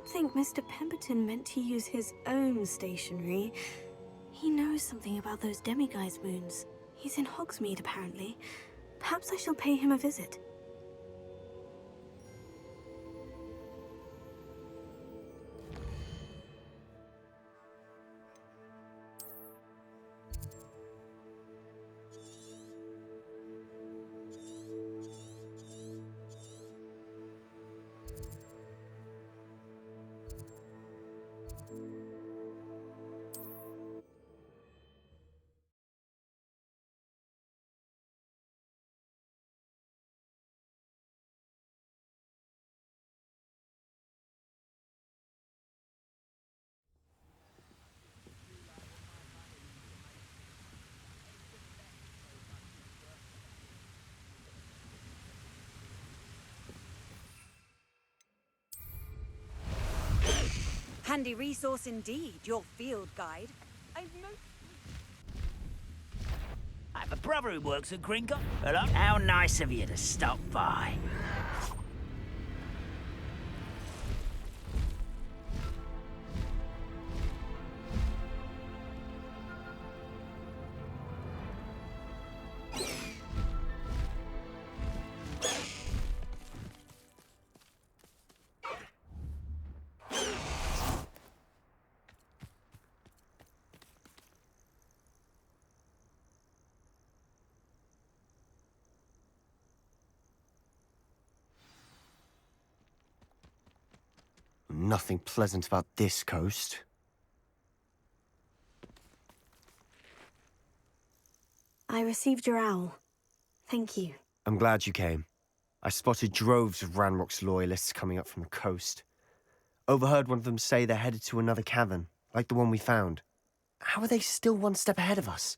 think Mr. Pemberton meant to use his own stationery. He knows something about those demiguise moons. He's in Hogsmeade, apparently. Perhaps I shall pay him a visit. Handy resource indeed, your field guide. I have a brother who works at Gringotts. Hello? How nice of you to stop by. Nothing pleasant about this coast. I received your owl. Thank you. I'm glad you came. I spotted droves of Ranrock's loyalists coming up from the coast. Overheard one of them say they're headed to another cavern, like the one we found. How are they still one step ahead of us?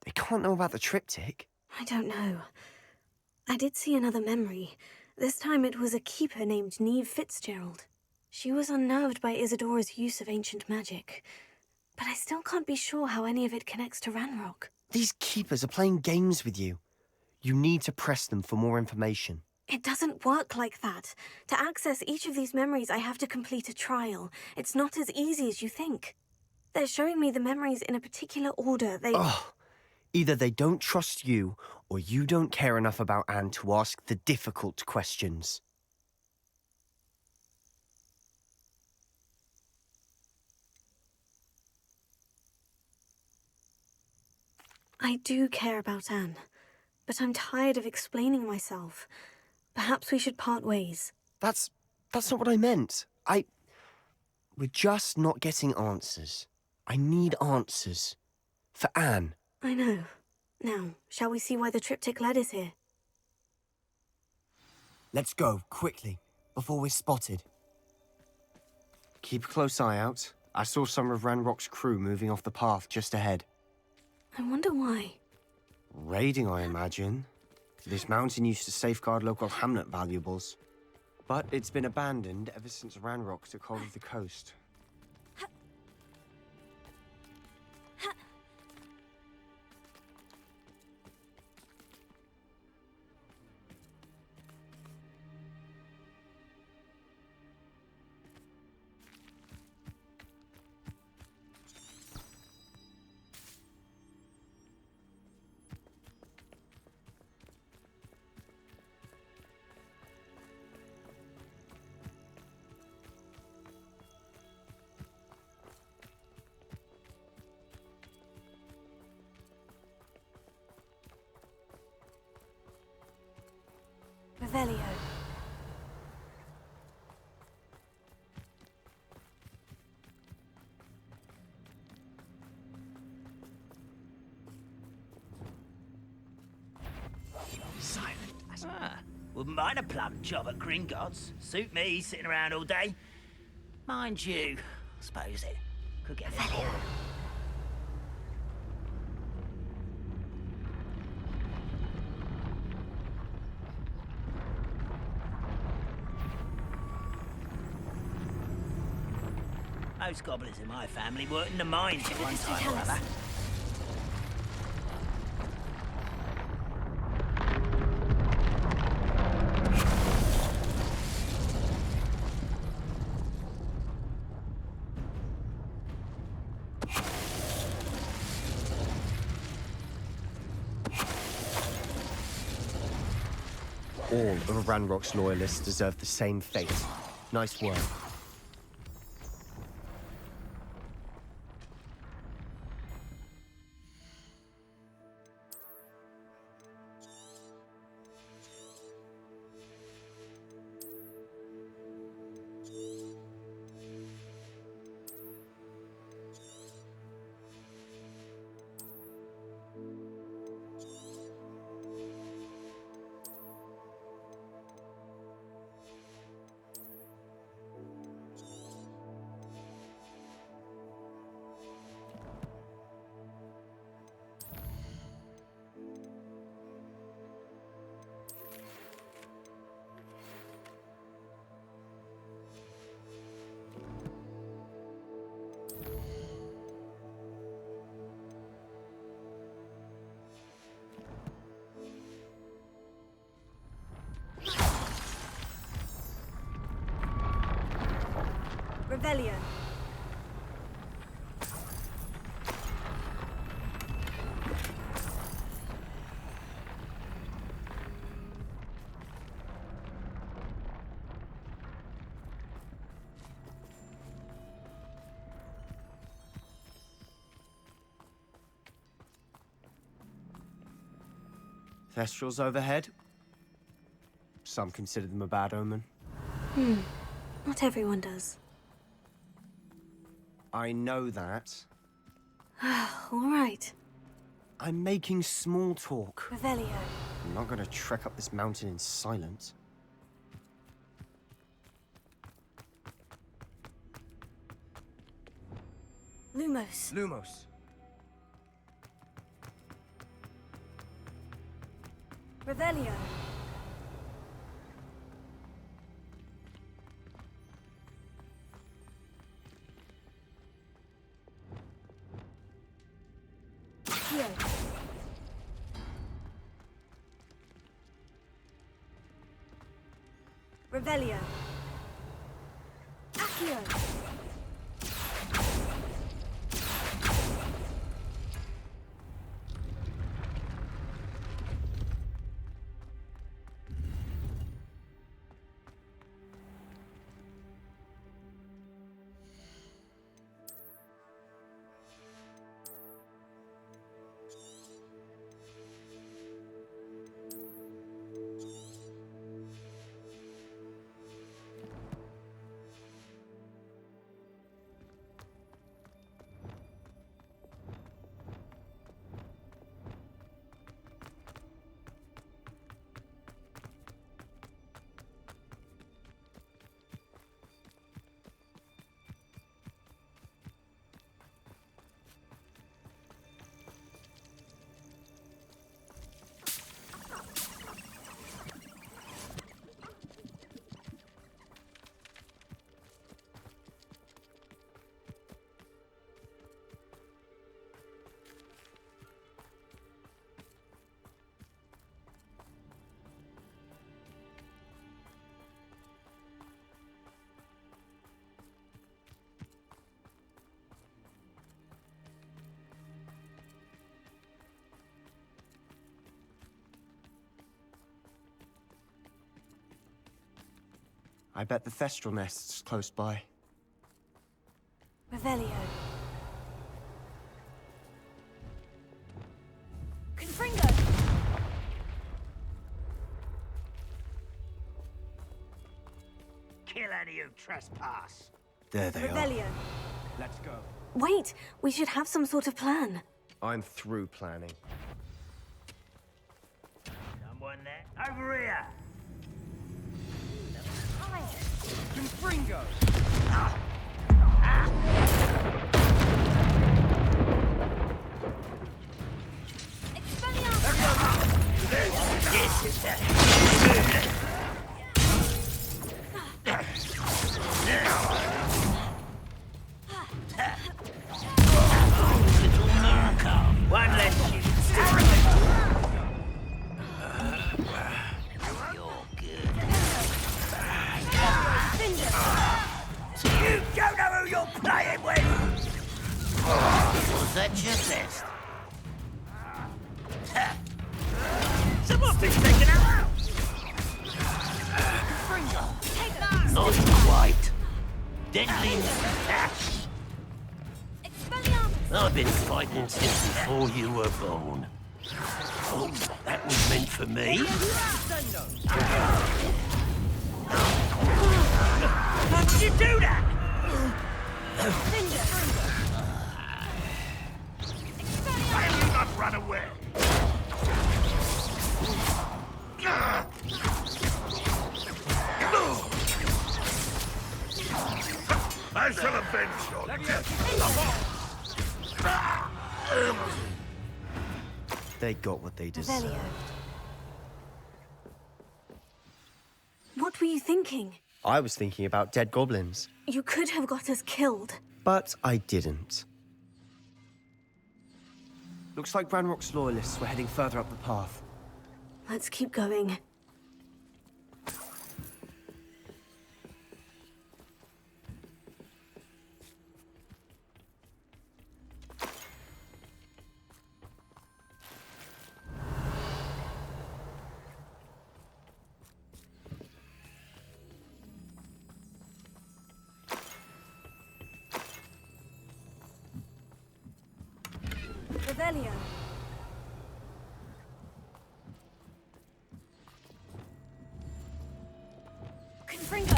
They can't know about the triptych. I don't know. I did see another memory. This time it was a keeper named Neve Fitzgerald. She was unnerved by Isadora's use of ancient magic. But I still can't be sure how any of it connects to Ranrock. These keepers are playing games with you. You need to press them for more information. It doesn't work like that. To access each of these memories, I have to complete a trial. It's not as easy as you think. They're showing me the memories in a particular order. Ugh. Either they don't trust you, or you don't care enough about Anne to ask the difficult questions. I do care about Anne, but I'm tired of explaining myself. Perhaps we should part ways. That's not what I meant. We're just not getting answers. I need answers. For Anne. I know. Now, shall we see why the triptych led us here? Let's go, quickly, before we're spotted. Keep a close eye out. I saw some of Ranrock's crew moving off the path just ahead. I wonder why. Raiding, I imagine. This mountain used to safeguard local hamlet valuables. But it's been abandoned ever since Ranrock took hold of the coast. Revelio. Silent. Wouldn't mind a plum job at Gringotts. Suit me, sitting around all day. Mind you, I suppose it could get a bit boring. Most goblins in my family worked in the mines at one time or other. All of Ranrock's loyalists deserve the same fate. Nice work. Revelio. Thestrals overhead? Some consider them a bad omen. Not everyone does. I know that. All right. I'm making small talk. Revelio. I'm not gonna trek up this mountain in silence. Lumos. Lumos. Revelio. Accio. Revelio. Accio. I bet the Thestral nest's close by. Revelio. Confringo. Kill any who trespass. There they are. Revelio. Let's go. Wait, we should have some sort of plan. I'm through planning. Someone there? Over here! Confringo! This is the... Little moon one less you. You're good. You don't know who you're playing with! Was that your best? Someone's been taken out! deadly. I've been fighting since before you were born. Oh, that was meant for me. How did you do that? Why have you not run away? I shall avenge your death. They got what they deserved. Revelio. What were you thinking? I was thinking about dead goblins, You could have got us killed. but I didn't. Looks like Ranrock's loyalists were heading further up the path. Let's keep going. Revelio. Confringo.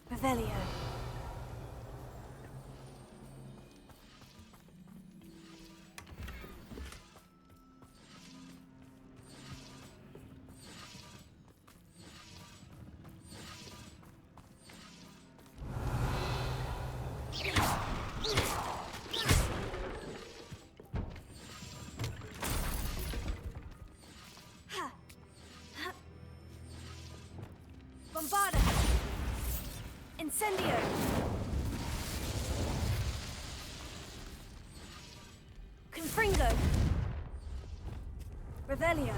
Revelio. Bombarda. Incendio. Confringo. Revelio.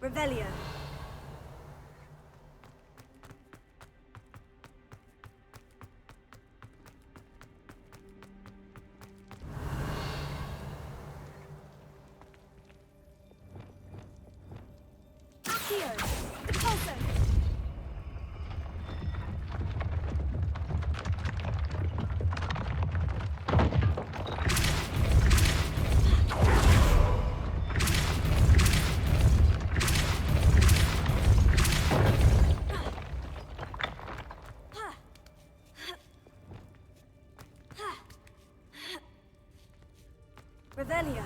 Revelio. Accio. Repulso. Revelio.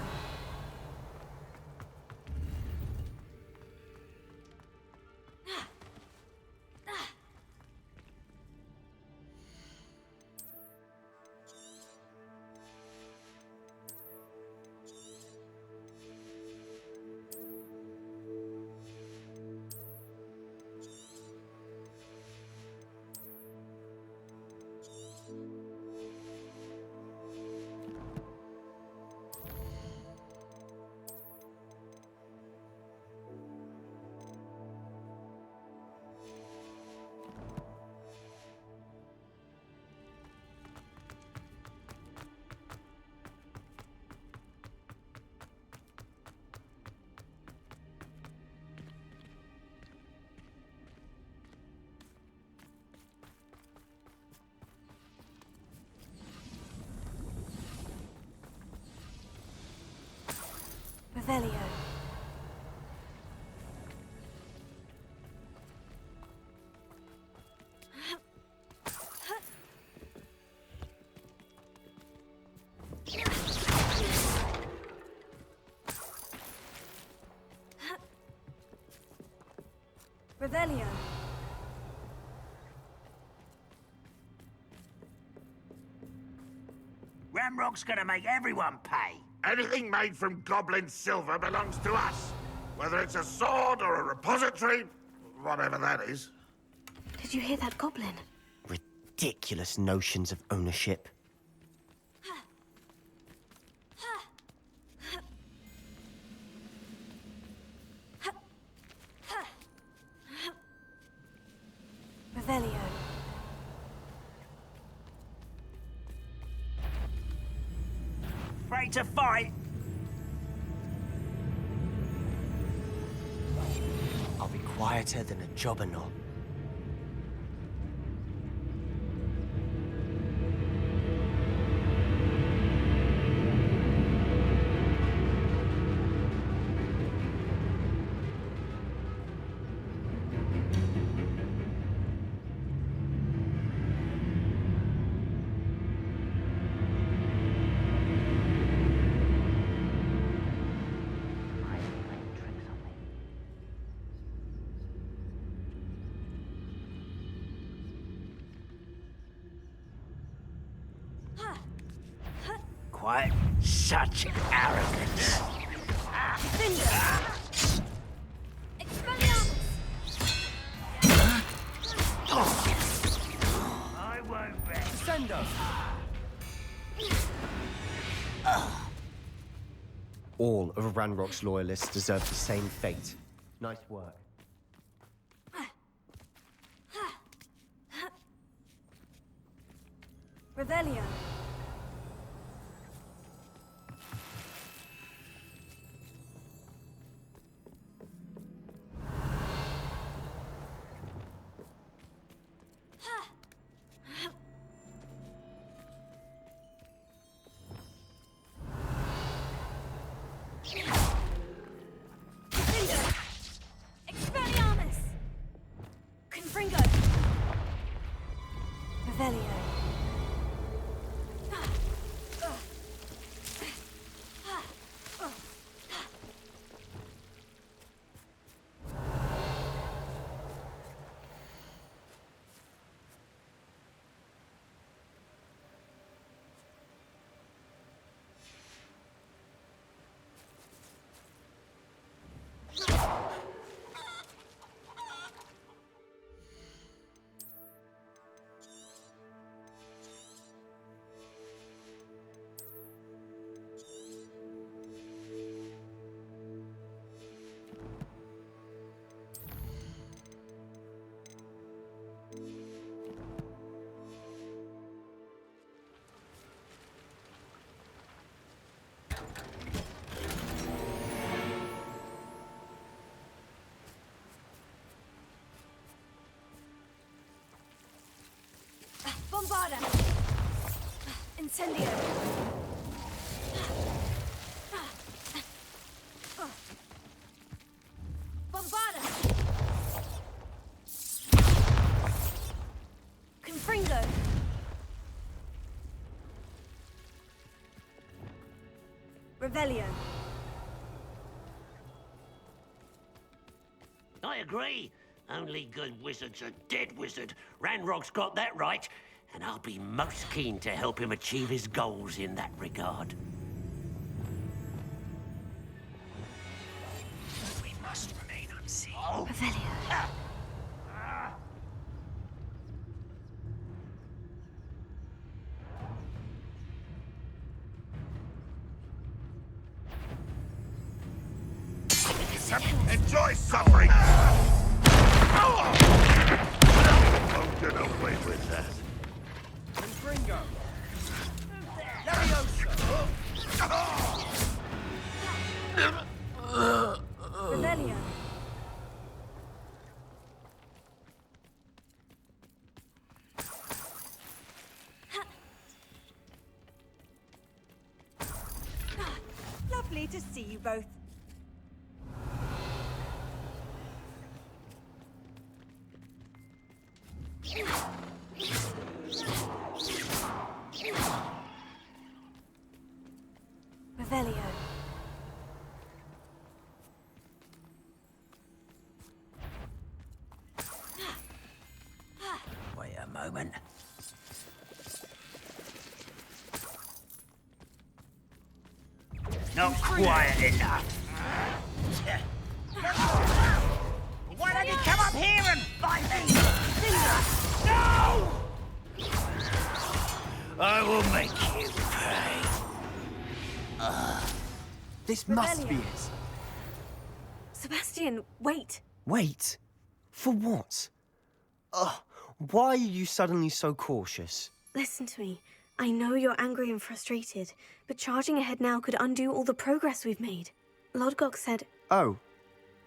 Revelio. Revelio. Ramrock's gonna make everyone pay. Anything made from goblin silver belongs to us. Whether it's a sword or a repository, whatever that is. Did you hear that goblin? Ridiculous notions of ownership. ready to fight. I'll be quieter than a jobberknoll. Quite such arrogance. I won't rest. Send us! All of Ranrock's loyalists deserve the same fate. Nice work. Revelio. Expelliarmus! Confringo! Revelio. Bombarda! Incendio! Bombarda! Confringo! Revelio! I agree. Only good wizard's a dead wizard. Ranrock's got that right, and I'll be most keen to help him achieve his goals in that regard. We must remain unseen. Revelio! Enjoy suffering! Won't get away with that. Confringo! Leviosa! Revelio! Lovely to see you both. Revelio! Wait a moment. Not quiet enough. Why don't you come up here and fight me? No! I will make you pay. This must be it. Sebastian, wait! Wait. For what? Ugh. Why are you suddenly so cautious? Listen to me. I know you're angry and frustrated, but charging ahead now could undo all the progress we've made. Lodgok said... Oh,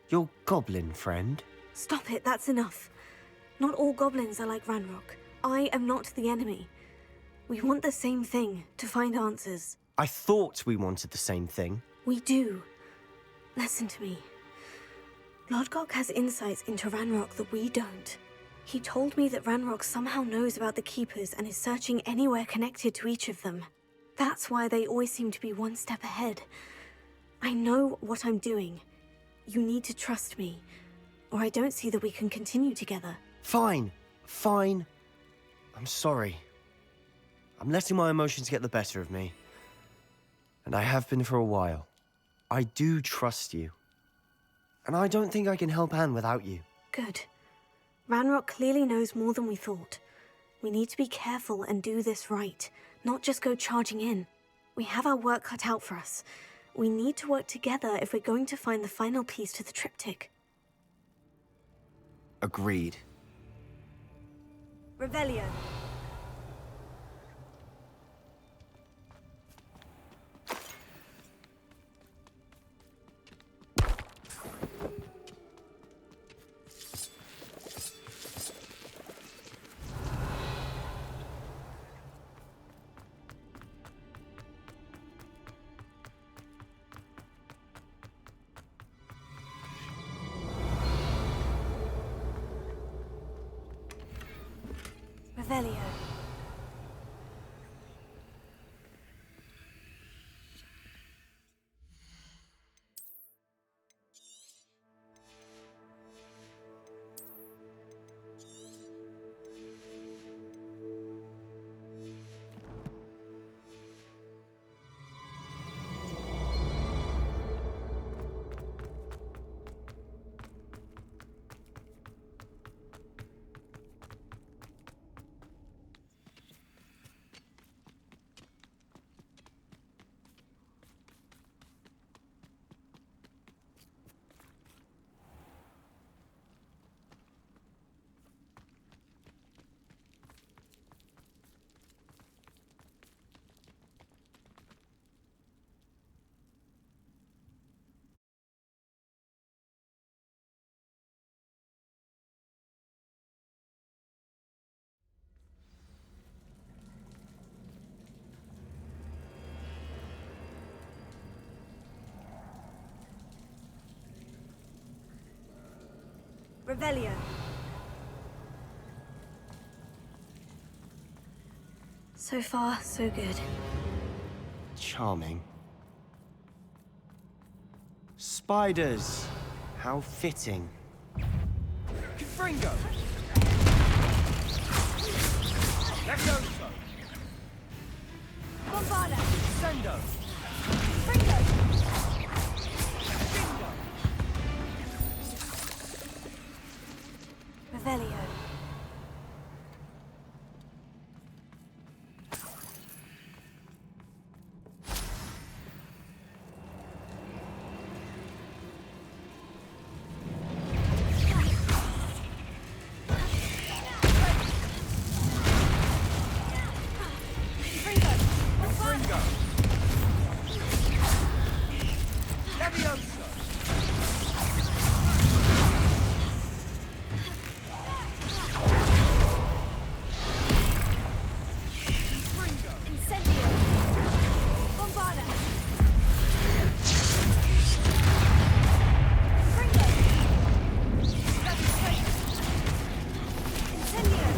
your goblin friend? Stop it, that's enough. Not all goblins are like Ranrock. I am not the enemy. We want the same thing, to find answers. I thought we wanted the same thing. We do. Listen to me. Lodgok has insights into Ranrock that we don't. He told me that Ranrock somehow knows about the Keepers and is searching anywhere connected to each of them. That's why they always seem to be one step ahead. I know what I'm doing. You need to trust me, or I don't see that we can continue together. Fine. Fine. I'm sorry. I'm letting my emotions get the better of me. And I have been for a while. I do trust you. And I don't think I can help Anne without you. Good. Ranrock clearly knows more than we thought. We need to be careful and do this right, not just go charging in. We have our work cut out for us. We need to work together if we're going to find the final piece to the triptych. Agreed. Revelio. Revelio. Revelio. So far, so good. Charming. Spiders. How fitting. Confringo! Levioso! Bombarda. Sendo! Fringo. Bingo! Revelio. Confringo! Levioso! Confringo! Incendio. Bombarda. Fringo. Incendio.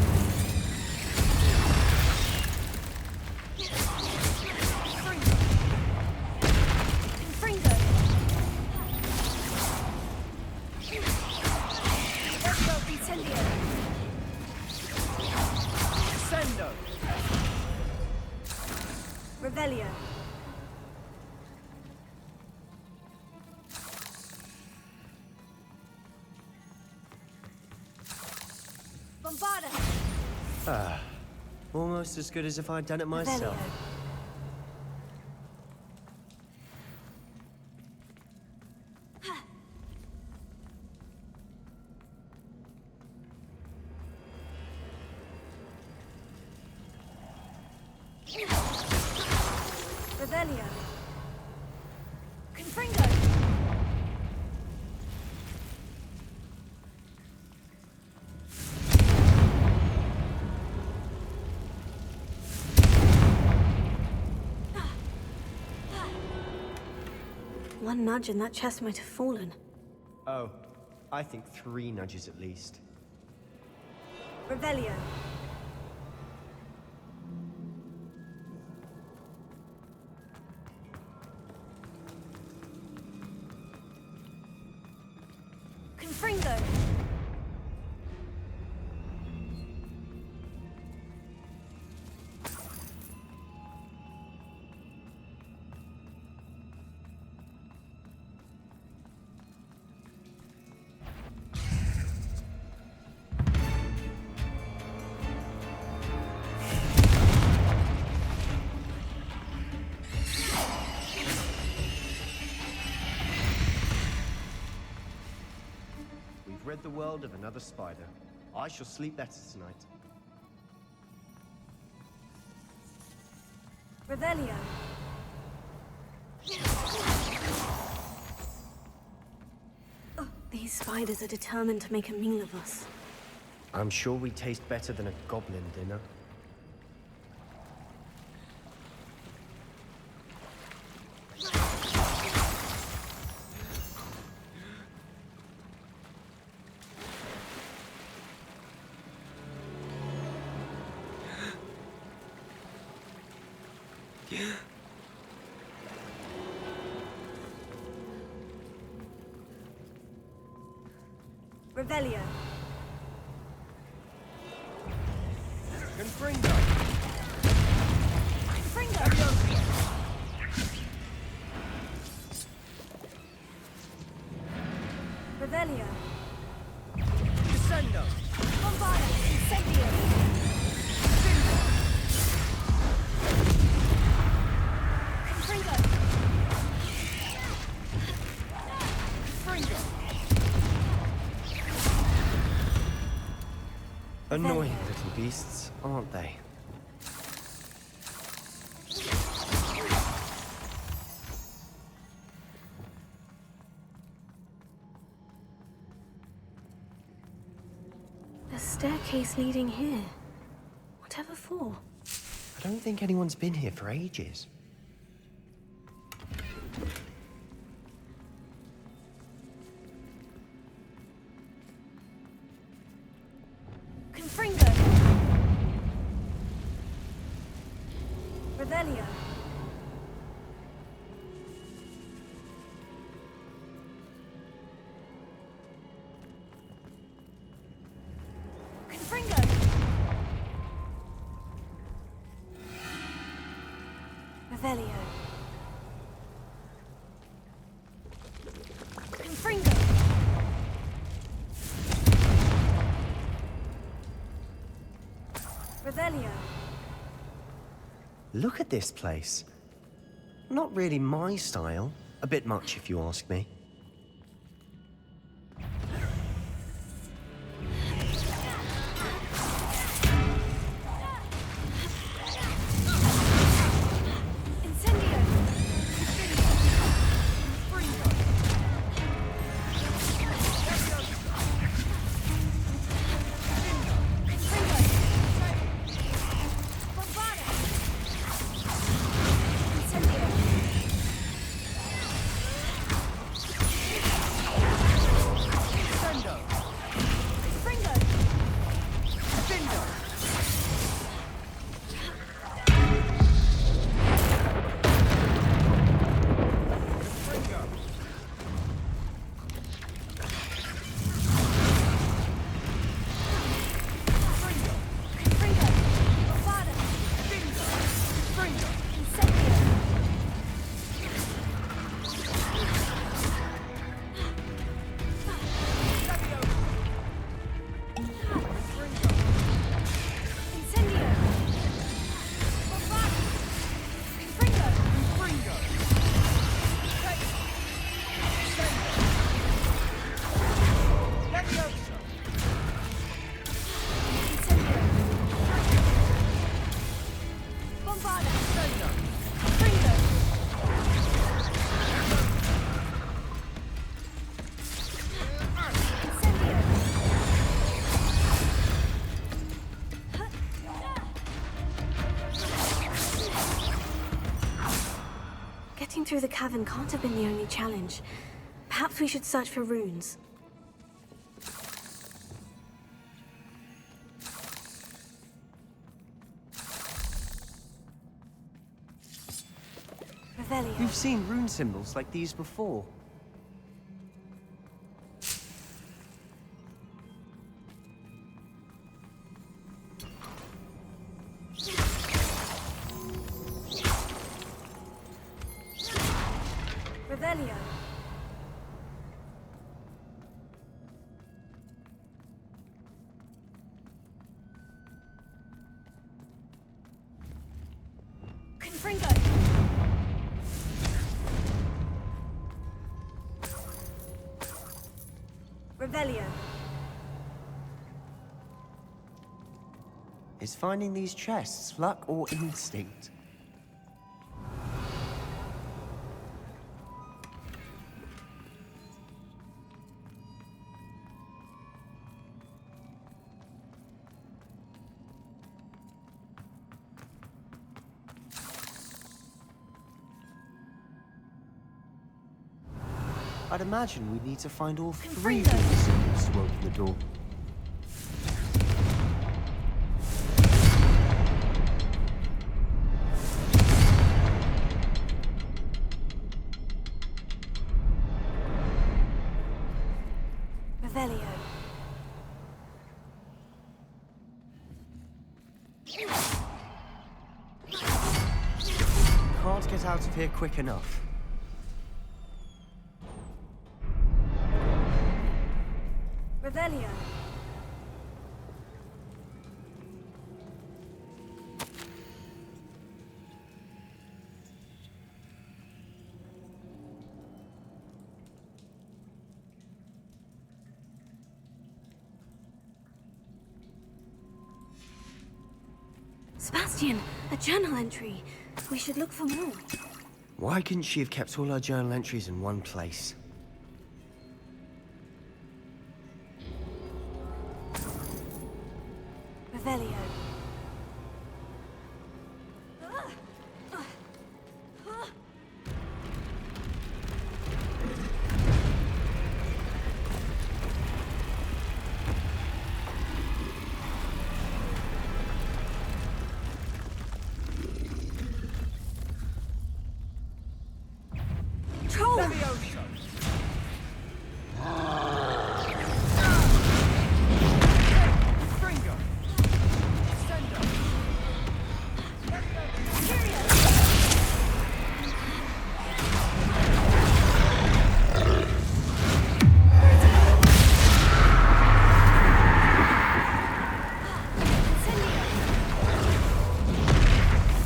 Fringo. Let's go, Incendio. Sendo! Revelio. Bombarda. Almost as good as if I'd done it myself. Revelio. Revelio. Confringo. One nudge and that chest might have fallen. Oh, I think 3 nudges at least. Revelio. Confringo. We've rid the world of another spider. I shall sleep better tonight. Revelio. These spiders are determined to make a meal of us. I'm sure we taste better than a goblin dinner. Revelio. Confringo. Confringo. Revelio. Descendo. Bombarda. Incendio. Confringo. Confringo. Annoying little beasts, aren't they? A staircase leading here. Whatever for? I don't think anyone's been here for ages. Confringo. Revelio. Confringo. Revelio. Confringo. Revelio. Look at this place. Not really my style. A bit much, if you ask me. Incendio. Bombarda. Incendio. Getting through the cavern can't have been the only challenge. Perhaps we should search for runes. Revelio. We've seen rune symbols like these before. Revelio. Confringo. Revelio. Is finding these chests luck or instinct? I'd imagine we'd need to find all three Confringo. rune symbols to open the door. Revelio. Can't get out of here quick enough. Revelio. Sebastian, a journal entry. We should look for more. Why couldn't she have kept all her journal entries in one place? Revelio. Troll! Levioso. Fringo. Sendo.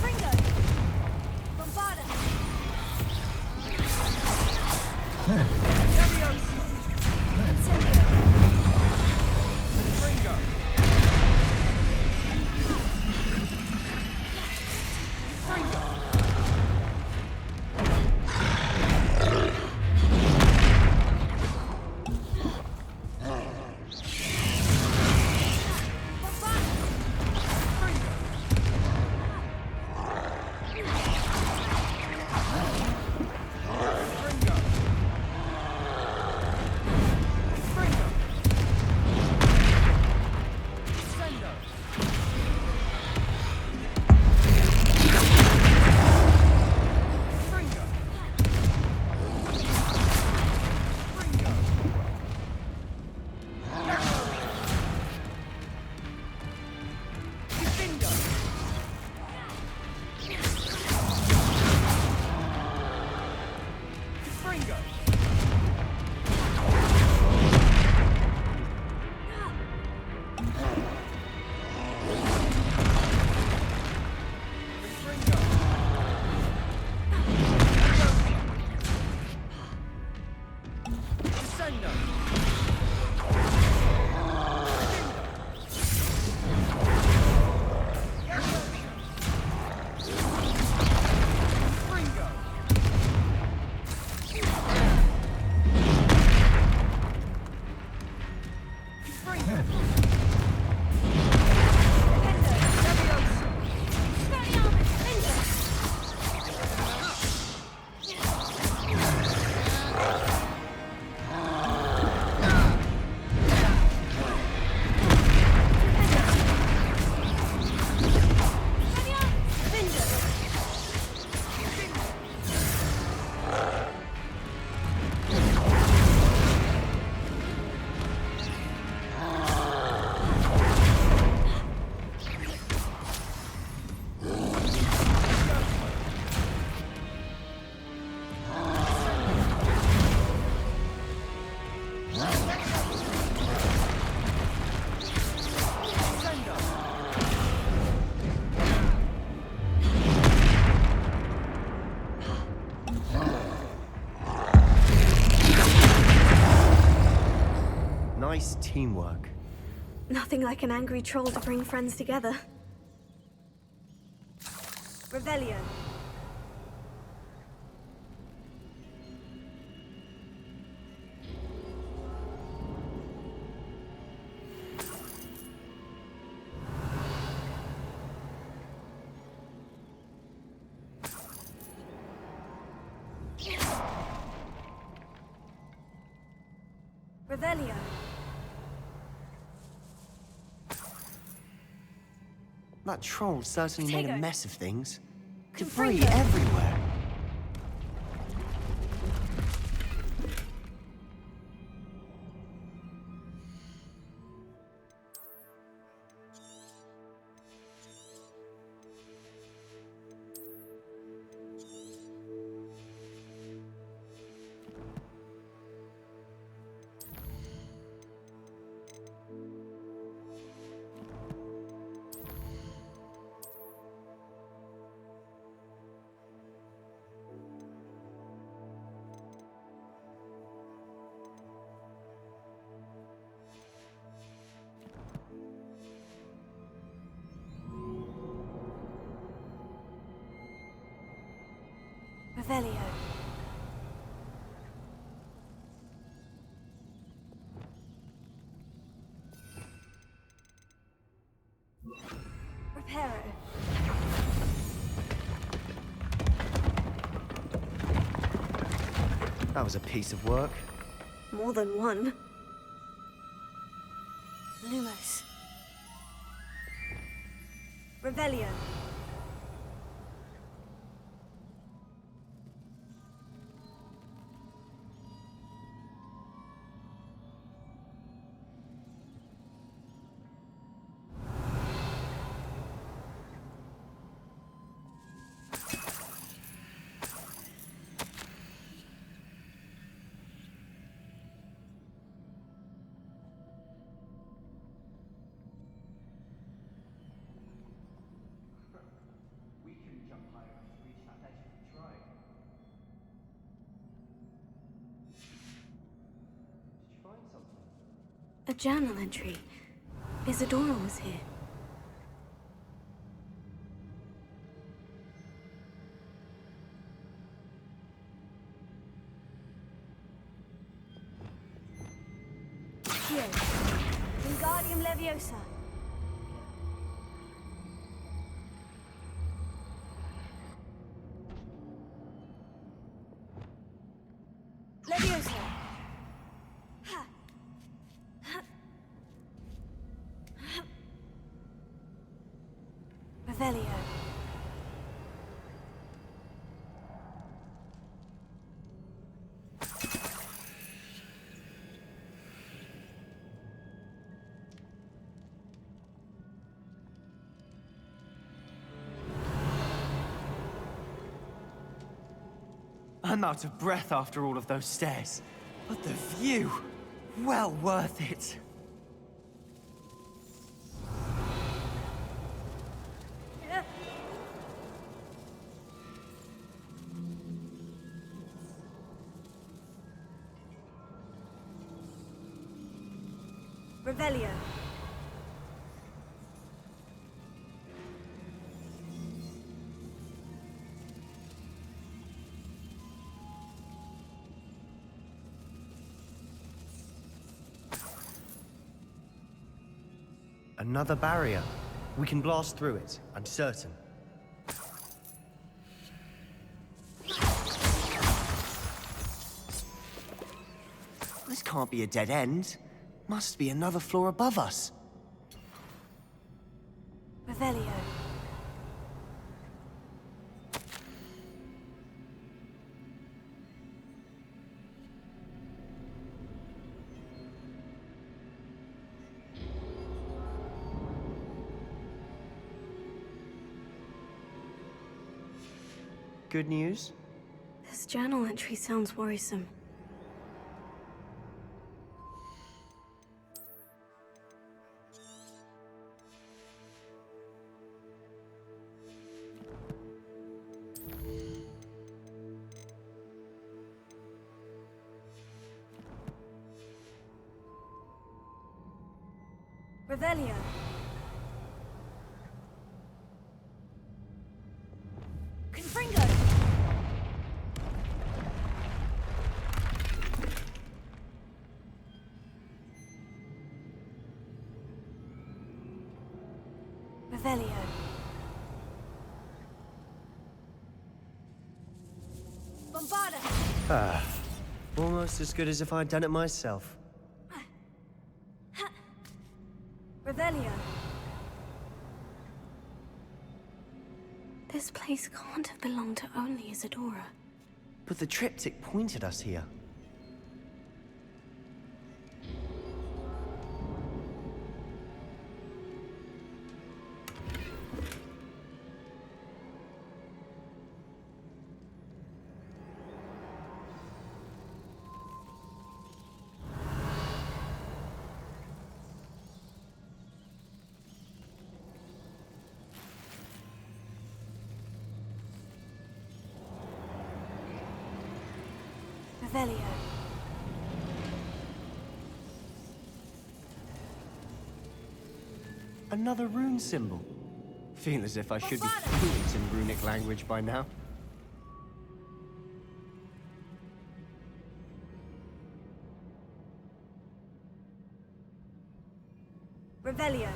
Fringo! Bombarda! Levioso. Fringo. Fringo. Fringo. teamwork. Nothing like an angry troll to bring friends together. Revelio. Revelio. That troll certainly made a Potato. mess of things. Confringo. Debris everywhere. Revelio. Reparo. That was a piece of work. More than one. Lumos. Revelio. We can jump higher enough to reach that edge if we tried. Did you find something? A journal entry. Isadora was here. Here. Wingardium Leviosa. Leviosa. Ha. Revelio. I'm out of breath after all of those stairs. But the view! Well worth it. Revelio. Another barrier. We can blast through it, I'm certain. This can't be a dead end. Must be another floor above us. Revelio. Good news? This journal entry sounds worrisome. Revelio. Confringo. Revelio. Bombarda. Ah, almost as good as if I'd done it myself. Revelio. This place can't have belonged to only Isadora. But the triptych pointed us here. Revelio. Another rune symbol. Feel as if I should be fluent in runic language by now. Revelio.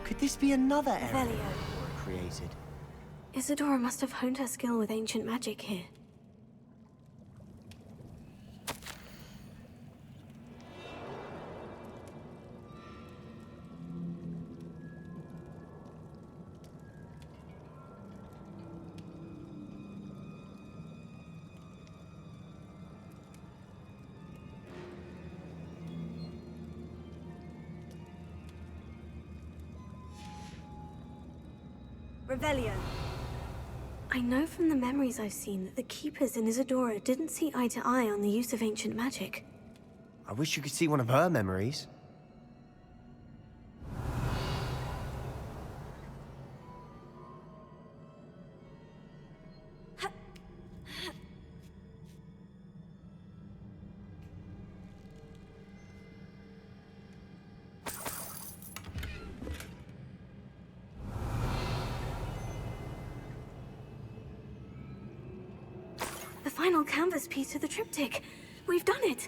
Could this be another area Revelio. Isadora created? Isadora must have honed her skill with ancient magic here. Revelio. I know from the memories I've seen that the keepers in Isadora didn't see eye to eye on the use of ancient magic. I wish you could see one of her memories. The final canvas piece of the triptych. We've done it!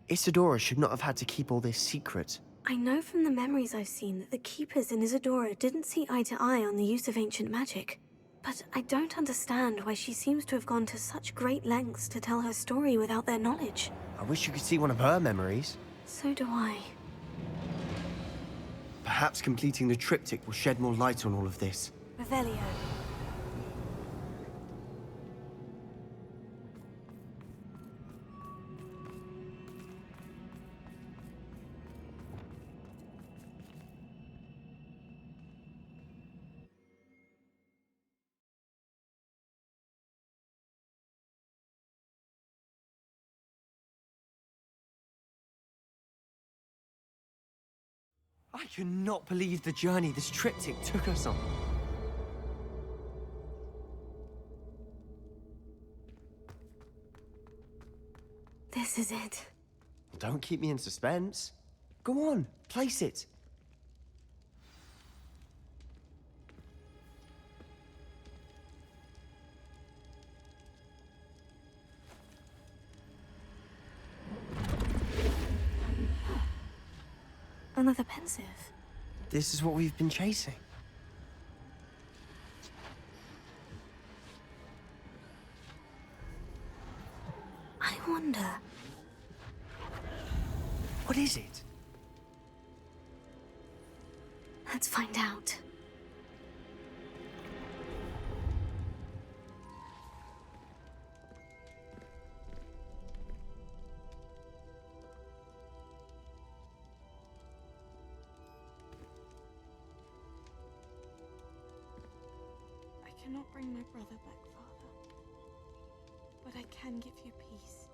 Isadora should not have had to keep all this secret. I know from the memories I've seen that the keepers in Isadora didn't see eye to eye on the use of ancient magic. But I don't understand why she seems to have gone to such great lengths to tell her story without their knowledge. I wish you could see one of her memories. So do I. Perhaps completing the triptych will shed more light on all of this. Revelio. I cannot believe the journey this triptych took us on. This is it. Don't keep me in suspense. Go on, place it. Another pensive. This is what we've been chasing. I wonder. What is it? Let's find out. cannot bring my brother back, Father. But I can give you peace.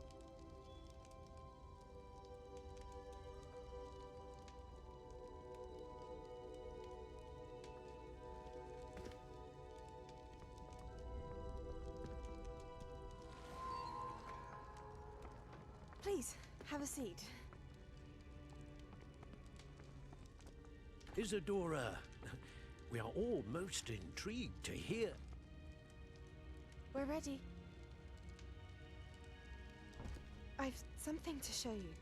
Please, have a seat. Isadora, we are all most intrigued to hear. We're ready. I've something to show you.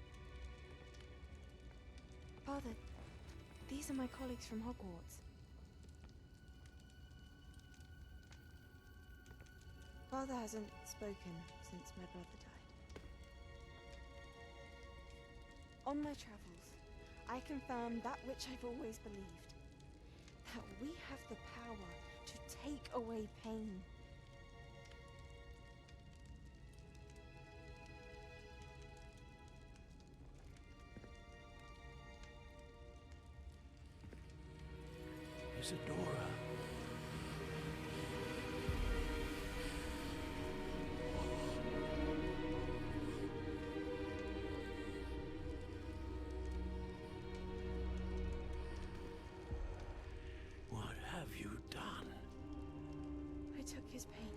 Father, these are my colleagues from Hogwarts. Father hasn't spoken since my brother died. On my travels, I confirmed that which I've always believed. That we have the power to take away pain. Isadora. What have you done? I took his pain.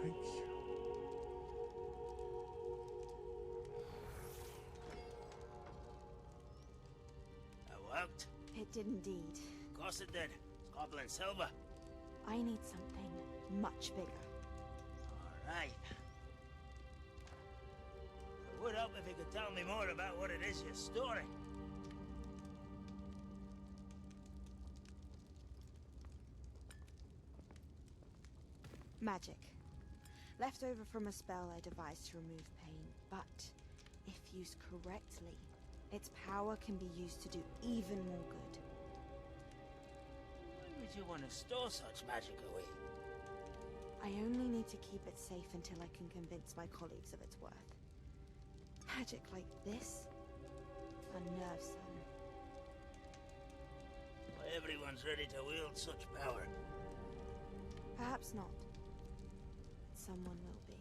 Thank you. That worked. It did indeed. Of course it did. It's goblin silver. I need something much bigger. All right. I would help if you could tell me more about what it is you're storing. Magic. Left over from a spell I devised to remove pain, but if used correctly, its power can be used to do even more good. Why would you want to store such magic away? I only need to keep it safe until I can convince my colleagues of its worth. Magic like this unnerves them. Why everyone's ready to wield such power. Perhaps not. Someone will be.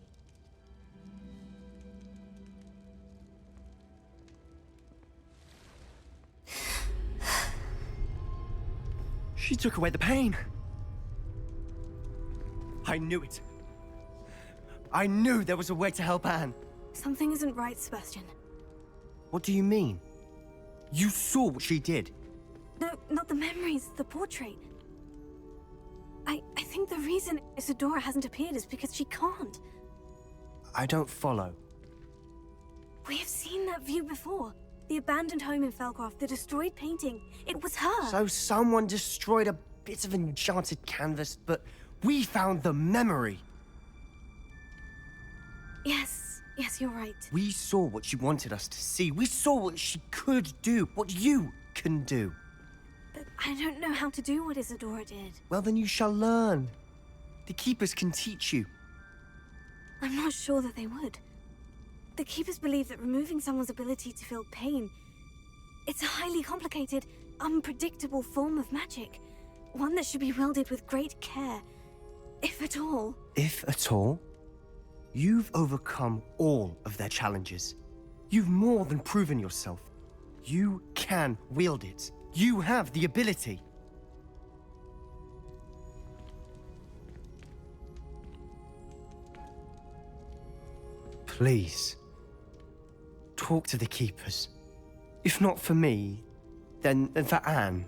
She took away the pain. I knew it. I knew there was a way to help Anne. Something isn't right, Sebastian. What do you mean? You saw what she did. No, not the memories, the portrait. I think the reason Isadora hasn't appeared is because she can't. I don't follow. We have seen that view before. The abandoned home in Felcroft, the destroyed painting. It was her. So someone destroyed a bit of enchanted canvas, but we found the memory. Yes, you're right. We saw what she wanted us to see. We saw what she could do, what you can do. But I don't know how to do what Isadora did. Well, then you shall learn. The Keepers can teach you. I'm not sure that they would. The Keepers believe that removing someone's ability to feel pain, it's a highly complicated, unpredictable form of magic. One that should be wielded with great care, if at all. If at all? You've overcome all of their challenges. You've more than proven yourself. You can wield it. You have the ability. Please, talk to the Keepers. If not for me, then for Anne.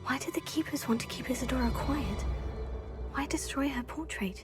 Why did the Keepers want to keep Isadora quiet? Why destroy her portrait?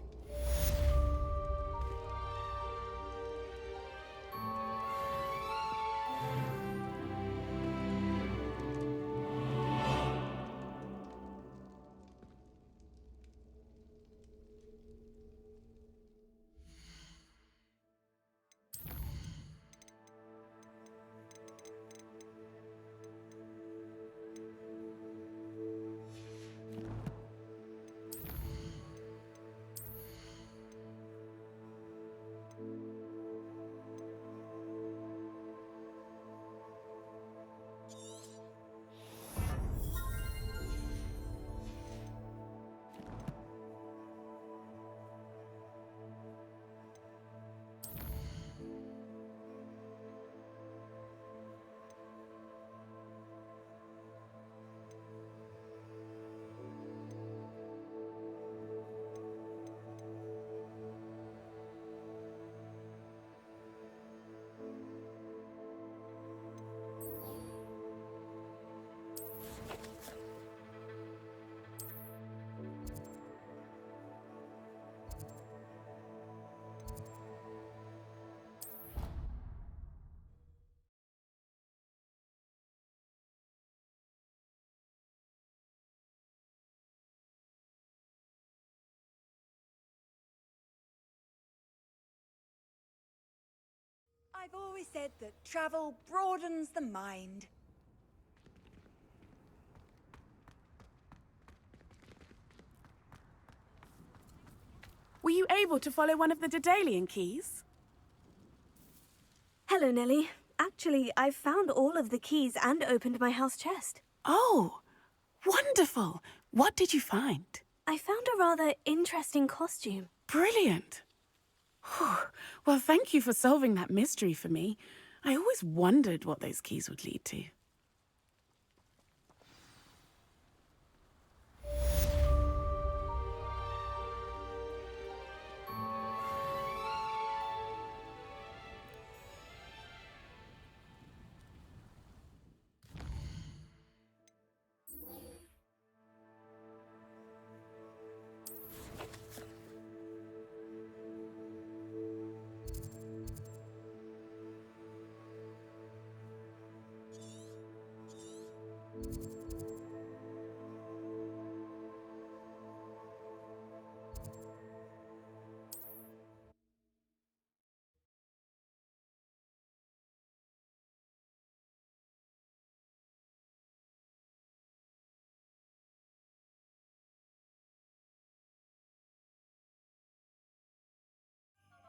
I've always said that travel broadens the mind. Were you able to follow one of the Daedalian keys? Hello, Nellie. Actually, I've found all of the keys and opened my house chest. Oh, wonderful. What did you find? I found a rather interesting costume. Brilliant. Whew. Well, thank you for solving that mystery for me. I always wondered what those keys would lead to.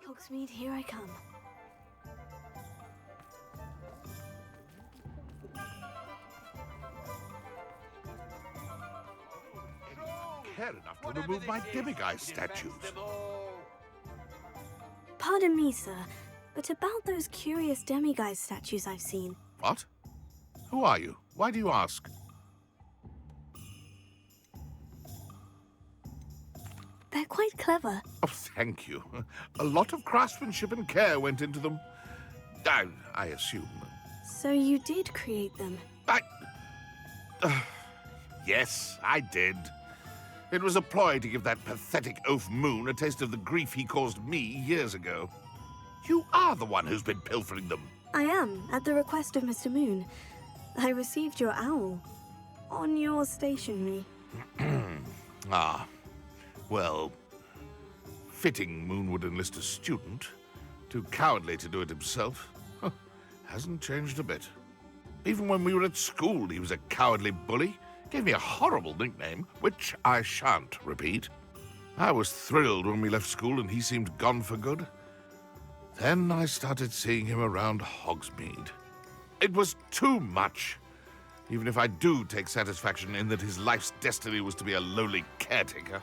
Hogsmeade, here I come. Care enough to remove my demiguise statues. Pardon me, sir, but about those curious demiguise statues I've seen. What? Who are you? Why do you ask? They're quite clever. Oh, thank you. A lot of craftsmanship and care went into them. I assume. So you did create them? Yes, I did. It was a ploy to give that pathetic oaf Moon a taste of the grief he caused me years ago. You are the one who's been pilfering them. I am, at the request of Mr. Moon. I received your owl on your stationery. Ah, well, fitting Moon would enlist a student. Too cowardly to do it himself. Huh, hasn't changed a bit. Even when we were at school, he was a cowardly bully. Gave me a horrible nickname, which I shan't repeat. I was thrilled when we left school and he seemed gone for good. Then I started seeing him around Hogsmeade. It was too much. Even if I do take satisfaction in that his life's destiny was to be a lowly caretaker.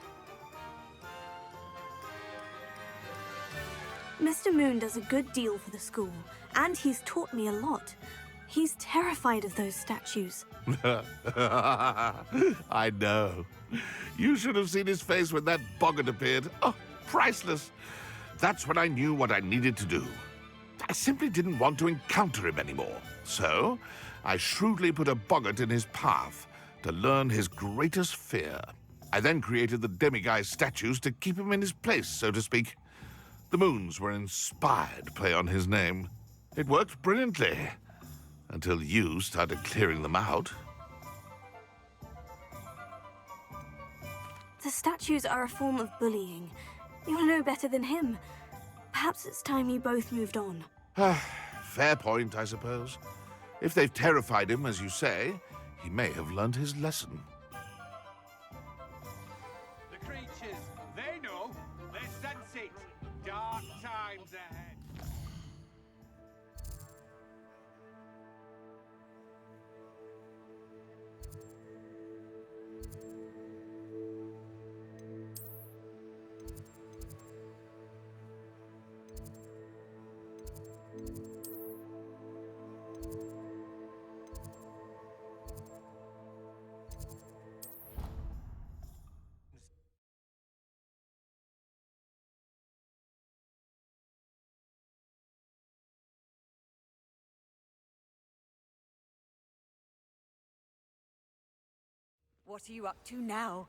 Mr. Moon does a good deal for the school, and he's taught me a lot. He's terrified of those statues. I know. You should have seen his face when that boggart appeared. Oh, priceless. That's when I knew what I needed to do. I simply didn't want to encounter him anymore. So, I shrewdly put a boggart in his path to learn his greatest fear. I then created the demiguise statues to keep him in his place, so to speak. The moons were inspired play on his name. It worked brilliantly. Until you started clearing them out. The statues are a form of bullying. You'll know better than him. Perhaps it's time you both moved on. Fair point, I suppose. If they've terrified him, as you say, he may have learned his lesson. The creatures, they know. They sense it. Dark times ahead. What are you up to now?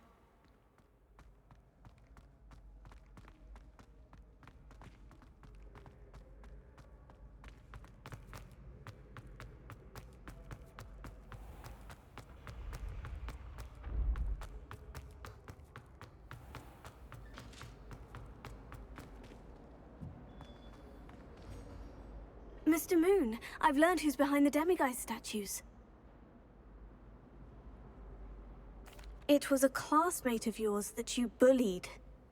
Mr. Moon, I've learned who's behind the demiguise statues. It was a classmate of yours that you bullied,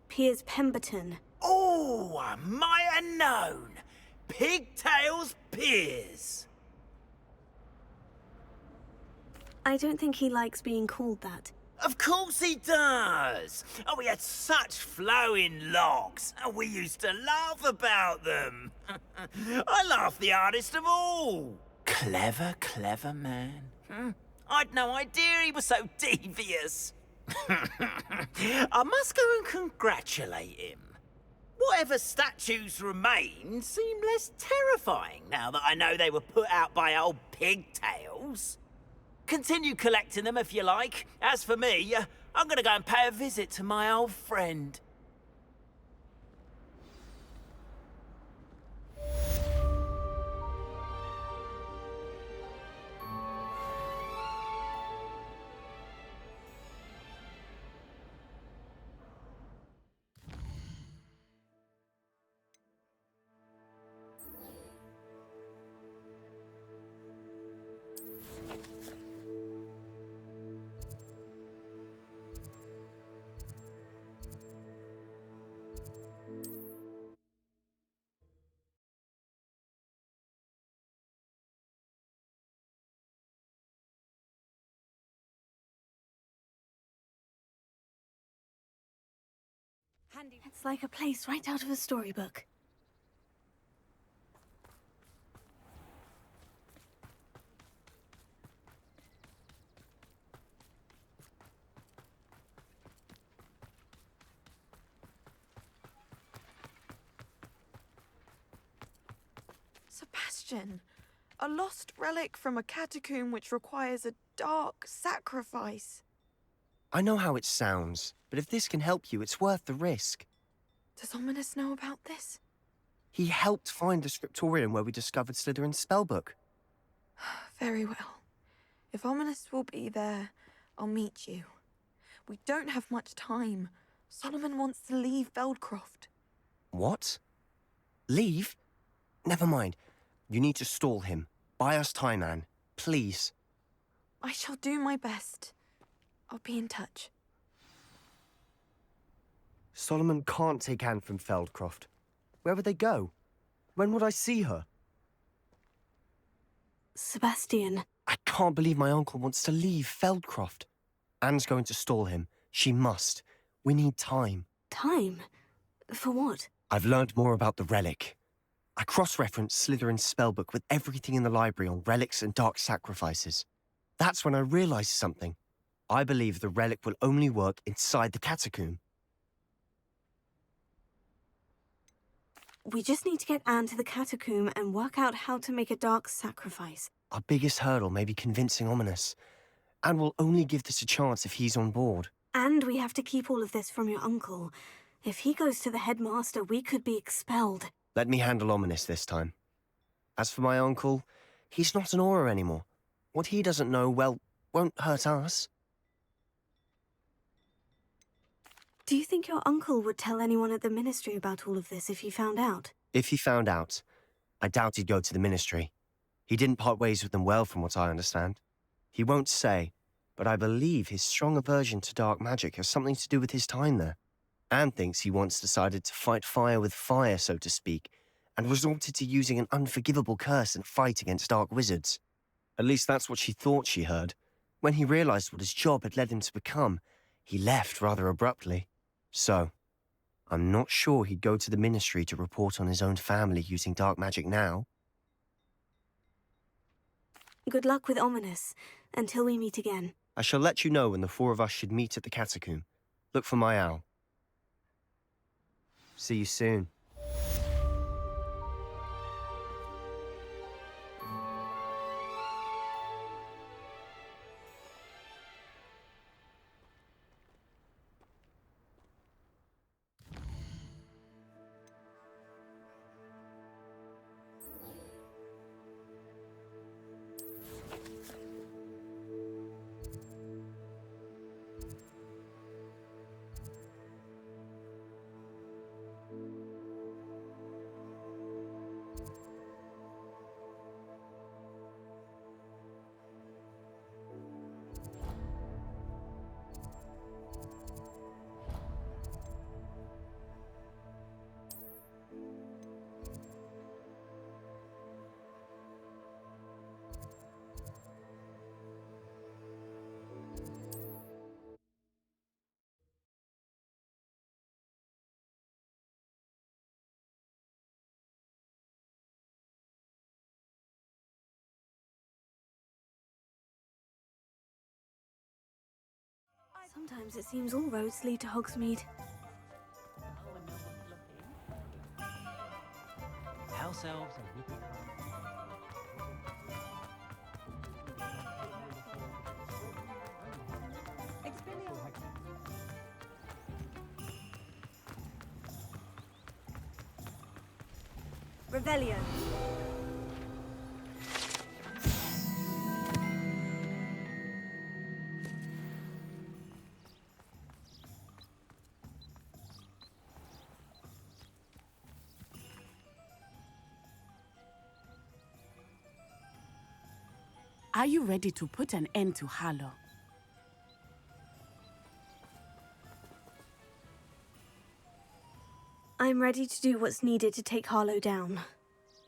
Piers Pemberton. Oh, I might have known. Pigtails Piers. I don't think he likes being called that. Of course he does. Oh, we had such flowing locks, and we used to laugh about them. I laughed the hardest of all. Clever, clever man. I'd no idea he was so devious. I must go and congratulate him. Whatever statues remain seem less terrifying now that I know they were put out by old pigtails. Continue collecting them if you like. As for me, I'm gonna go and pay a visit to my old friend. It's like a place right out of a storybook. Sebastian, a lost relic from a catacomb which requires a dark sacrifice. I know how it sounds, but if this can help you, it's worth the risk. Does Ominous know about this? He helped find the scriptorium where we discovered Slytherin's spellbook. Very well. If Ominous will be there, I'll meet you. We don't have much time. Solomon wants to leave Feldcroft. What? Leave? Never mind. You need to stall him. Buy us time, Anne. Please. I shall do my best. I'll be in touch. Solomon can't take Anne from Feldcroft. Where would they go? When would I see her? Sebastian. I can't believe my uncle wants to leave Feldcroft. Anne's going to stall him. She must. We need time. Time? For what? I've learned more about the relic. I cross-referenced Slytherin's spellbook with everything in the library on relics and dark sacrifices. That's when I realized something. I believe the relic will only work inside the catacomb. We just need to get Anne to the catacomb and work out how to make a dark sacrifice. Our biggest hurdle may be convincing Ominous. And we'll only give this a chance if he's on board. And we have to keep all of this from your uncle. If he goes to the headmaster, we could be expelled. Let me handle Ominous this time. As for my uncle, he's not an Auror anymore. What he doesn't know, well, won't hurt us. Do you think your uncle would tell anyone at the ministry about all of this if he found out? If he found out, I doubt he'd go to the ministry. He didn't part ways with them well, from what I understand. He won't say, but I believe his strong aversion to dark magic has something to do with his time there. Anne thinks he once decided to fight fire with fire, so to speak, and resorted to using an unforgivable curse in a fight against dark wizards. At least that's what she thought she heard. When he realized what his job had led him to become, he left rather abruptly. So, I'm not sure he'd go to the ministry to report on his own family using dark magic now. Good luck with Ominous, until we meet again. I shall let you know when the four of us should meet at the catacomb. Look for my owl. See you soon. Sometimes it seems all roads lead to Hogsmeade. House elves and whoopie Revelio. Are you ready to put an end to Harlow? I'm ready to do what's needed to take Harlow down.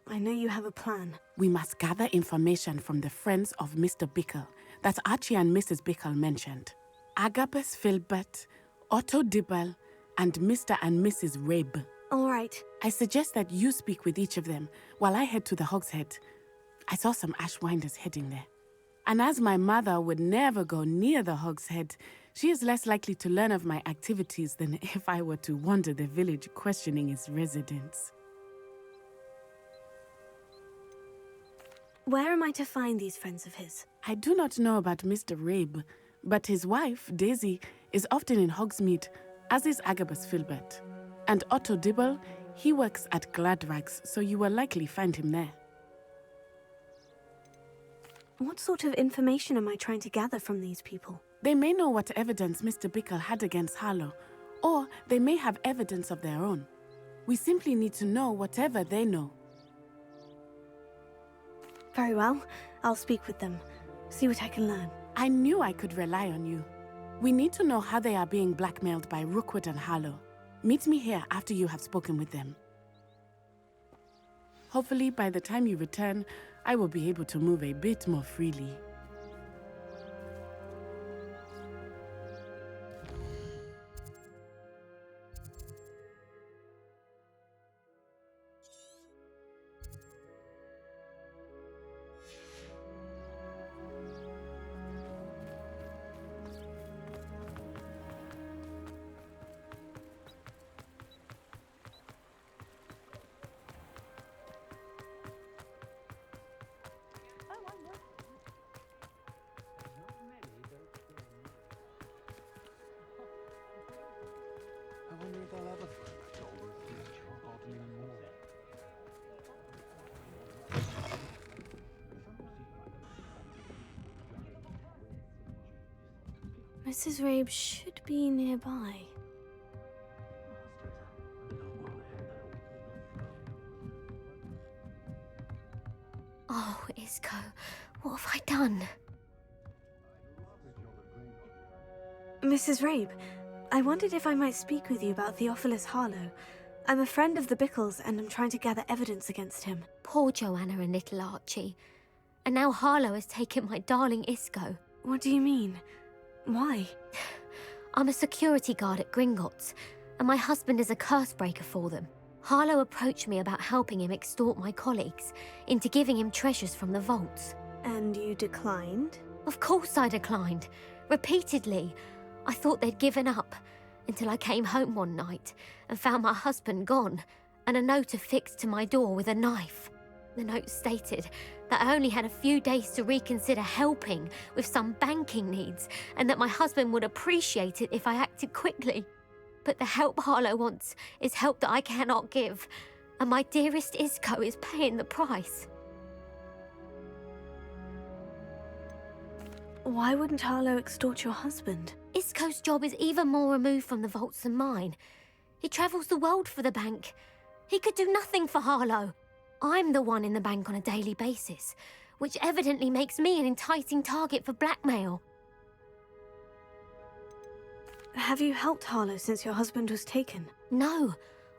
I know you have a plan. We must gather information from the friends of Mr. Bickle that Archie and Mrs. Bickle mentioned. Agabus Filbert, Otto Dibble, and Mr. and Mrs. Rabe. All right. I suggest that you speak with each of them while I head to the Hogshead. I saw some Ashwinders heading there. And as my mother would never go near the Hogshead, she is less likely to learn of my activities than if I were to wander the village questioning its residents. Where am I to find these friends of his? I do not know about Mr. Rabe, but his wife, Daisy, is often in Hogsmeade, as is Agabus Filbert. And Otto Dibble, he works at Gladrags, so you will likely find him there. What sort of information am I trying to gather from these people? They may know what evidence Mr. Bickle had against Harlow, or they may have evidence of their own. We simply need to know whatever they know. Very well. I'll speak with them. See what I can learn. I knew I could rely on you. We need to know how they are being blackmailed by Rookwood and Harlow. Meet me here after you have spoken with them. Hopefully, by the time you return, I will be able to move a bit more freely. I wonder if I'll ever find that golden future or godly more. Mrs. Rabe should be nearby. Oh, Isco, what have I done? Mrs. Rabe, I wondered if I might speak with you about Theophilus Harlow. I'm a friend of the Bickles and I'm trying to gather evidence against him. Poor Joanna and little Archie. And now Harlow has taken my darling Isco. What do you mean? Why? I'm a security guard at Gringotts, and my husband is a curse breaker for them. Harlow approached me about helping him extort my colleagues into giving him treasures from the vaults. And you declined? Of course I declined. Repeatedly. I thought they'd given up, until I came home one night and found my husband gone, and a note affixed to my door with a knife. The note stated that I only had a few days to reconsider helping with some banking needs, and that my husband would appreciate it if I acted quickly. But the help Harlow wants is help that I cannot give, and my dearest Isco is paying the price. Why wouldn't Harlow extort your husband? Isco's job is even more removed from the vaults than mine. He travels the world for the bank. He could do nothing for Harlow. I'm the one in the bank on a daily basis, which evidently makes me an enticing target for blackmail. Have you helped Harlow since your husband was taken? No,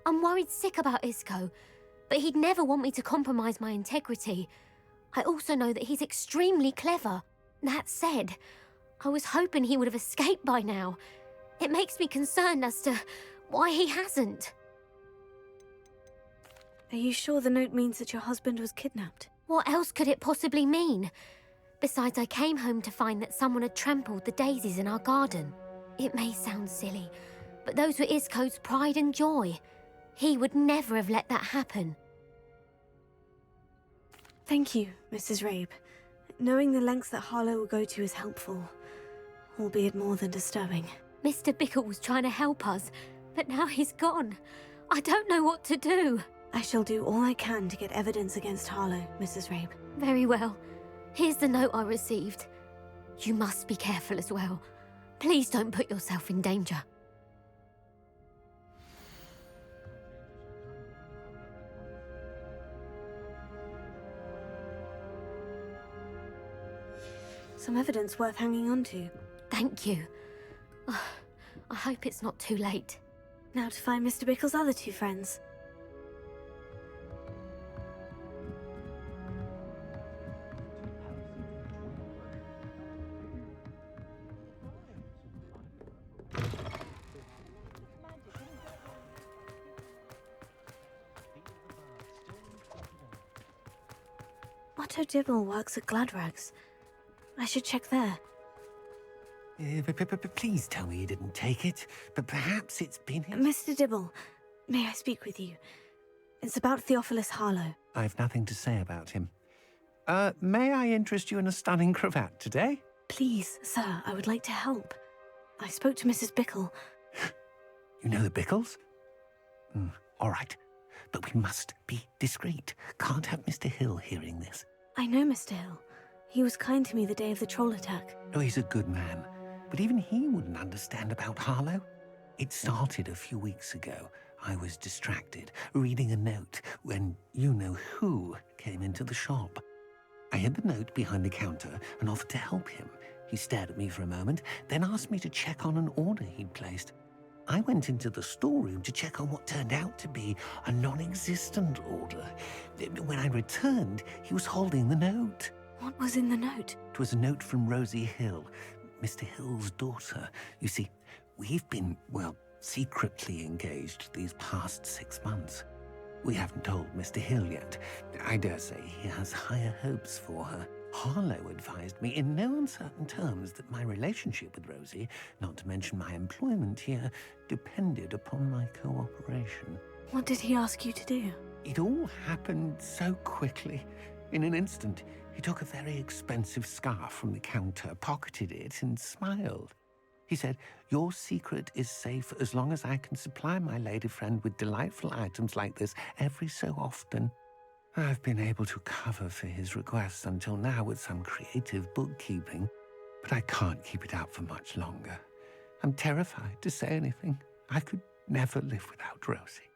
I'm worried sick about Isco, but he'd never want me to compromise my integrity. I also know that he's extremely clever. That said, I was hoping he would have escaped by now. It makes me concerned as to why he hasn't. Are you sure the note means that your husband was kidnapped? What else could it possibly mean? Besides, I came home to find that someone had trampled the daisies in our garden. It may sound silly, but those were Isco's pride and joy. He would never have let that happen. Thank you, Mrs. Rabe. Knowing the lengths that Harlow will go to is helpful, albeit more than disturbing. Mr. Bickle was trying to help us, but now he's gone. I don't know what to do. I shall do all I can to get evidence against Harlow, Mrs. Rabe. Very well. Here's the note I received. You must be careful as well. Please don't put yourself in danger. Some evidence worth hanging on to. Thank you. I hope it's not too late. Now to find Mr. Bickle's other two friends. Otto Dibble works at Gladrags. I should check there. Please tell me you didn't take it, but perhaps it's been... Mr. Dibble, may I speak with you? It's about Theophilus Harlow. I've nothing to say about him. May I interest you in a stunning cravat today? Please, sir, I would like to help. I spoke to Mrs. Bickle. You know the Bickles? All right, but we must be discreet. Can't have Mr. Hill hearing this. I know Mr. Hill. He was kind to me the day of the troll attack. Oh, he's a good man. But even he wouldn't understand about Harlow. It started a few weeks ago. I was distracted, reading a note, when you-know-who came into the shop. I hid the note behind the counter and offered to help him. He stared at me for a moment, then asked me to check on an order he'd placed. I went into the storeroom to check on what turned out to be a non-existent order. When I returned, he was holding the note. What was in the note? It was a note from Rosie Hill, Mr. Hill's daughter. You see, we've been, well, secretly engaged these past 6 months. We haven't told Mr. Hill yet. I dare say he has higher hopes for her. Harlow advised me in no uncertain terms that my relationship with Rosie, not to mention my employment here, depended upon my cooperation. What did he ask you to do? It all happened so quickly. In an instant, he took a very expensive scarf from the counter, pocketed it, and smiled. He said, "Your secret is safe as long as I can supply my lady friend with delightful items like this every so often." I've been able to cover for his requests until now with some creative bookkeeping, but I can't keep it up for much longer. I'm terrified to say anything. I could never live without Rosie.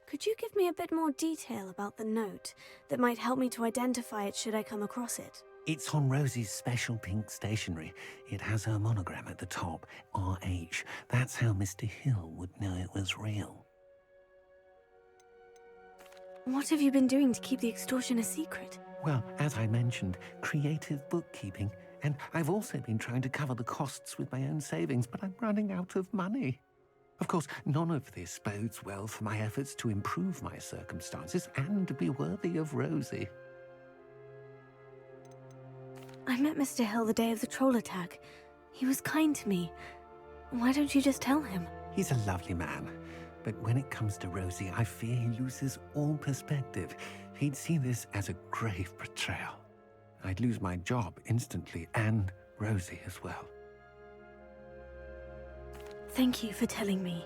Could you give me a bit more detail about the note that might help me to identify it should I come across it? It's on Rosie's special pink stationery. It has her monogram at the top, RH. That's how Mr. Hill would know it was real. What have you been doing to keep the extortion a secret? Well, as I mentioned, creative bookkeeping. And I've also been trying to cover the costs with my own savings, but I'm running out of money. Of course, none of this bodes well for my efforts to improve my circumstances and to be worthy of Rosie. I met Mr. Hill the day of the troll attack. He was kind to me. Why don't you just tell him? He's a lovely man. But when it comes to Rosie, I fear he loses all perspective. He'd see this as a grave betrayal. I'd lose my job instantly, and Rosie as well. Thank you for telling me.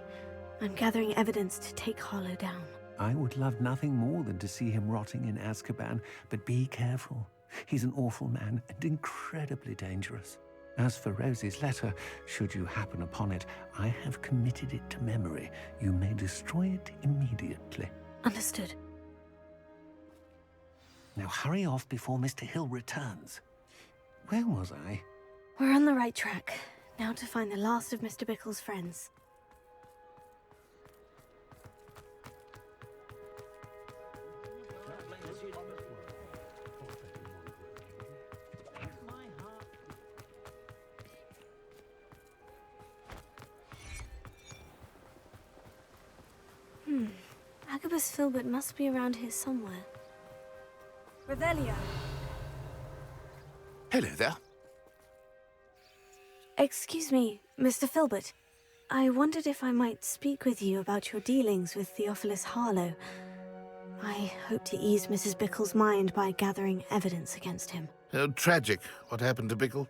I'm gathering evidence to take Harlow down. I would love nothing more than to see him rotting in Azkaban, but be careful. He's an awful man and incredibly dangerous. As for Rosie's letter, should you happen upon it, I have committed it to memory. You may destroy it immediately. Understood. Now hurry off before Mr. Hill returns. Where was I? We're on the right track. Now to find the last of Mr. Bickle's friends. Agabus Filbert must be around here somewhere. Revelio. Hello there. Excuse me, Mr. Filbert. I wondered if I might speak with you about your dealings with Theophilus Harlow. I hope to ease Mrs. Bickle's mind by gathering evidence against him. Tragic, what happened to Bickle.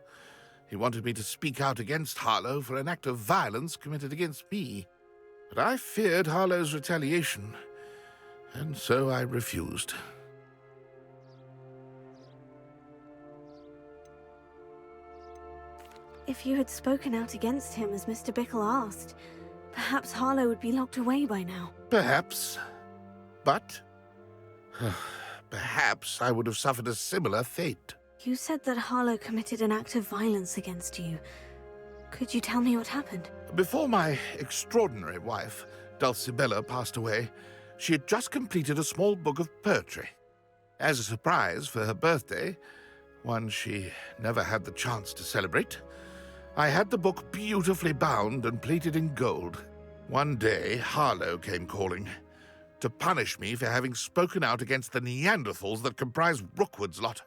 He wanted me to speak out against Harlow for an act of violence committed against me. But I feared Harlow's retaliation, and so I refused. If you had spoken out against him as Mr. Bickle asked, perhaps Harlow would be locked away by now. Perhaps. But perhaps I would have suffered a similar fate. You said that Harlow committed an act of violence against you. Could you tell me what happened? Before my extraordinary wife, Dulcibella, passed away, she had just completed a small book of poetry. As a surprise for her birthday, one she never had the chance to celebrate, I had the book beautifully bound and plated in gold. One day, Harlow came calling to punish me for having spoken out against the Neanderthals that comprise Rookwood's lot.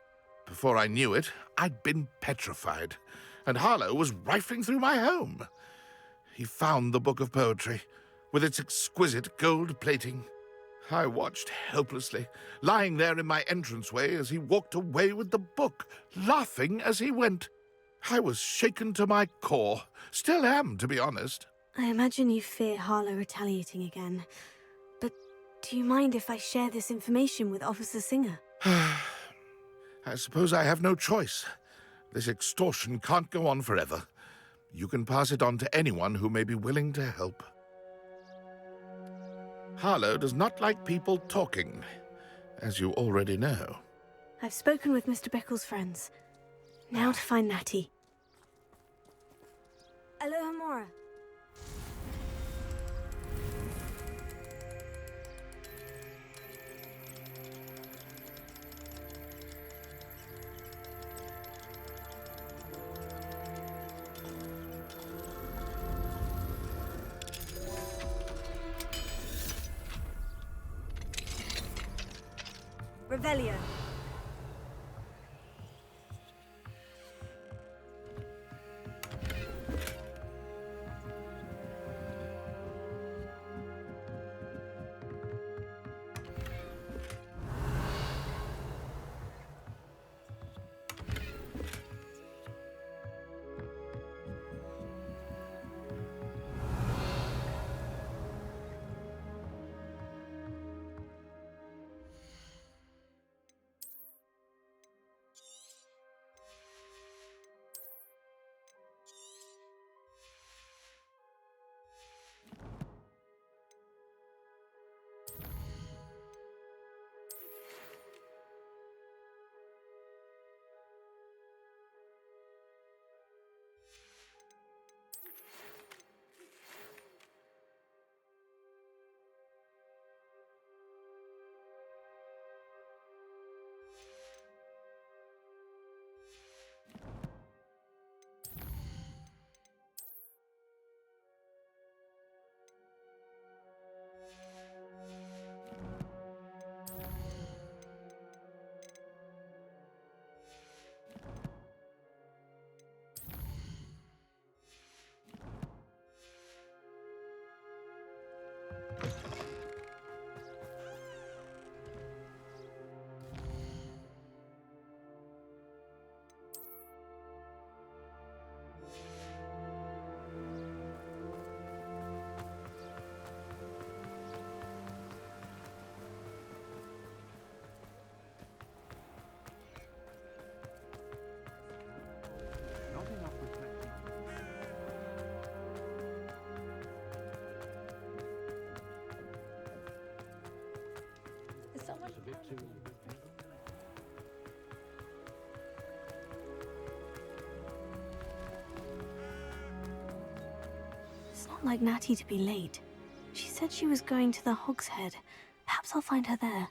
Before I knew it, I'd been petrified, and Harlow was rifling through my home. He found the book of poetry, with its exquisite gold plating. I watched helplessly, lying there in my entranceway as he walked away with the book, laughing as he went. I was shaken to my core. Still am, to be honest. I imagine you fear Harlow retaliating again. But do you mind if I share this information with Officer Singer? I suppose I have no choice. This extortion can't go on forever. You can pass it on to anyone who may be willing to help. Harlow does not like people talking, as you already know. I've spoken with Mr. Bickle's friends. Now to find Natty. Alohomora. Revelio. It's not like Natty to be late. She said she was going to the Hog's Head. Perhaps I'll find her there.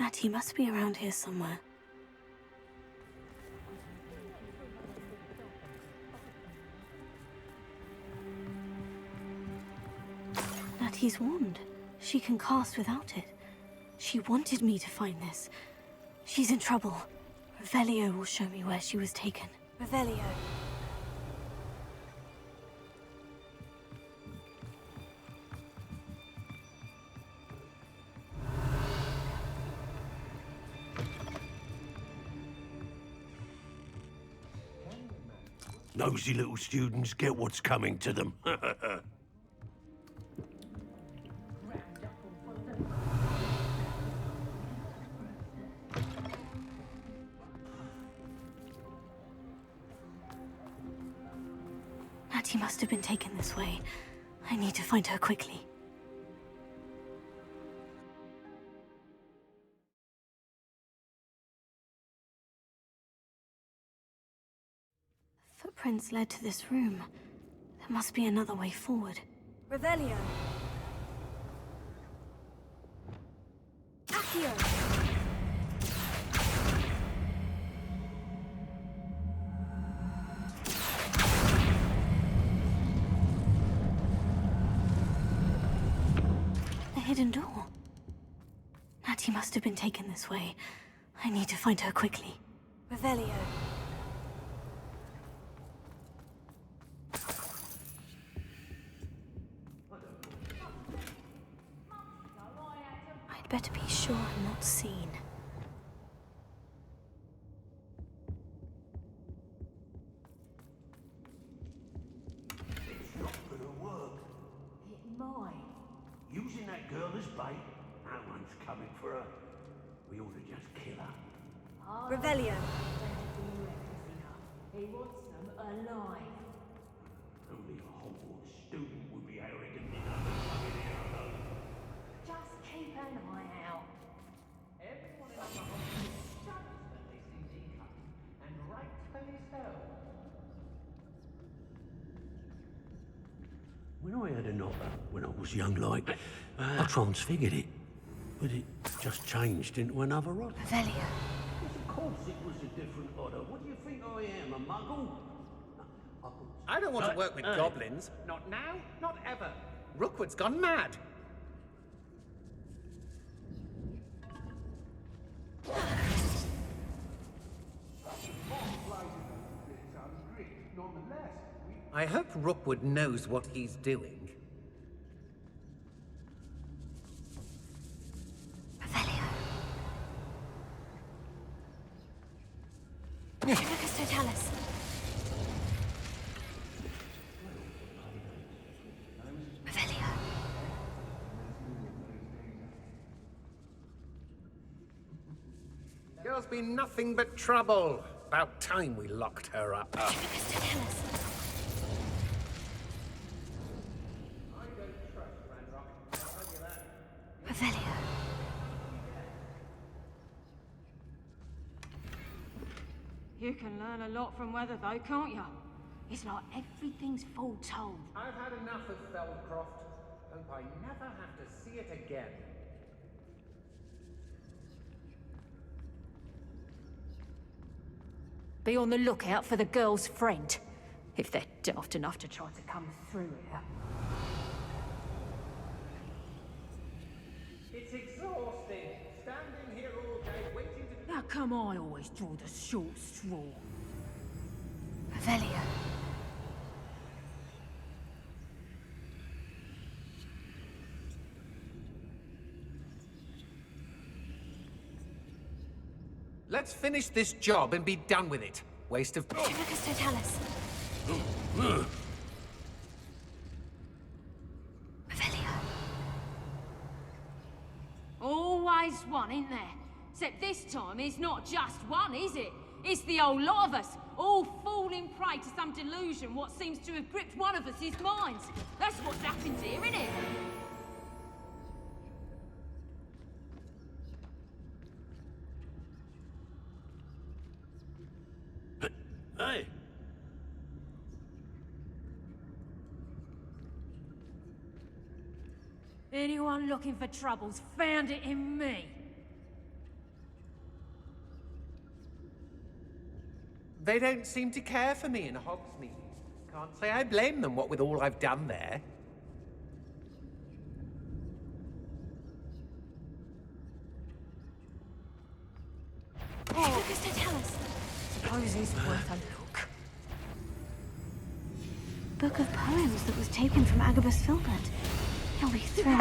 Natty must be around here somewhere. Natty's wand. She can cast without it. She wanted me to find this. She's in trouble. Revelio will show me where she was taken. Revelio. Nosy little students get what's coming to them. Natty must have been taken this way. I need to find her quickly. Footprints led to this room. There must be another way forward. Revelio. Accio. The hidden door. Natty must have been taken this way. I need to find her quickly. Revelio. I'd better be sure I'm not seen. It's not gonna work. It might. Using that girl as bait, no one's coming for her. We ought to just kill her. Revelio. He wants them alive. Only a Hogwarts student would be arrogant enough to come in here alone. Just keep an eye out. Everyone in the Hogwarts shudders when they see thee coming, and rightfully so. When I had a knocker, when I was young like, I transfigured it. But it just changed into another order. Revelio. Yes, of course it was a different order. What do you think I am, a muggle? I don't want to work with goblins. Not now, not ever. Rookwood's gone mad. I hope Rookwood knows what he's doing. Focus Totalis. Revelio. Girl's been nothing but trouble. About time we locked her up. Focus Totalis. Revelio. You can learn a lot from weather, though, can't you? It's like everything's foretold. I've had enough of Feldcroft. Hope I never have to see it again. Be on the lookout for the girl's friend, if they're daft enough to try to come through here. It's exhausting. Standing here all day waiting to... How come I always draw the short straw? Revelio. Let's finish this job and be done with it. Waste of... Focus Totalis. Revelio. Always one, isn't there? Except this time it's not just one, is it? It's the whole lot of us, all falling prey to some delusion what seems to have gripped one of us' minds. That's what's happened here, isn't it? Hey! Anyone looking for trouble's found it in me. They don't seem to care for me in Hogsmeade. Can't say I blame them, what with all I've done there. Look, Mr. Tell us. Suppose it's worth a look. Book of poems that was taken from Agabus Filbert. He'll be thrilled.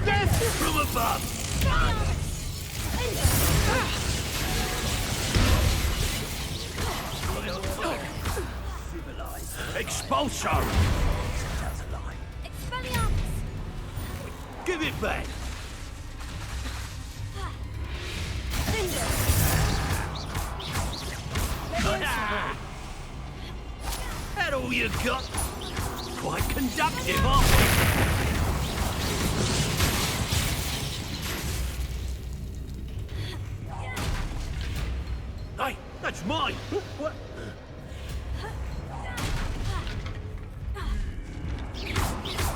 Death from above! Expulsion! That's a lie. Expelliarmus! Give it back! That all you got? Quite conductive, aren't we? Hey, that's mine! What?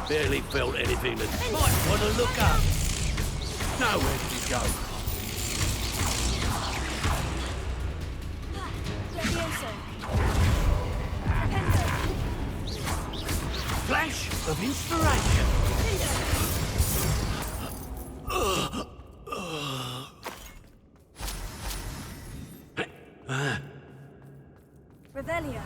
Barely felt anything that might want to look up. Now where did he go? Flash of inspiration. Revelio.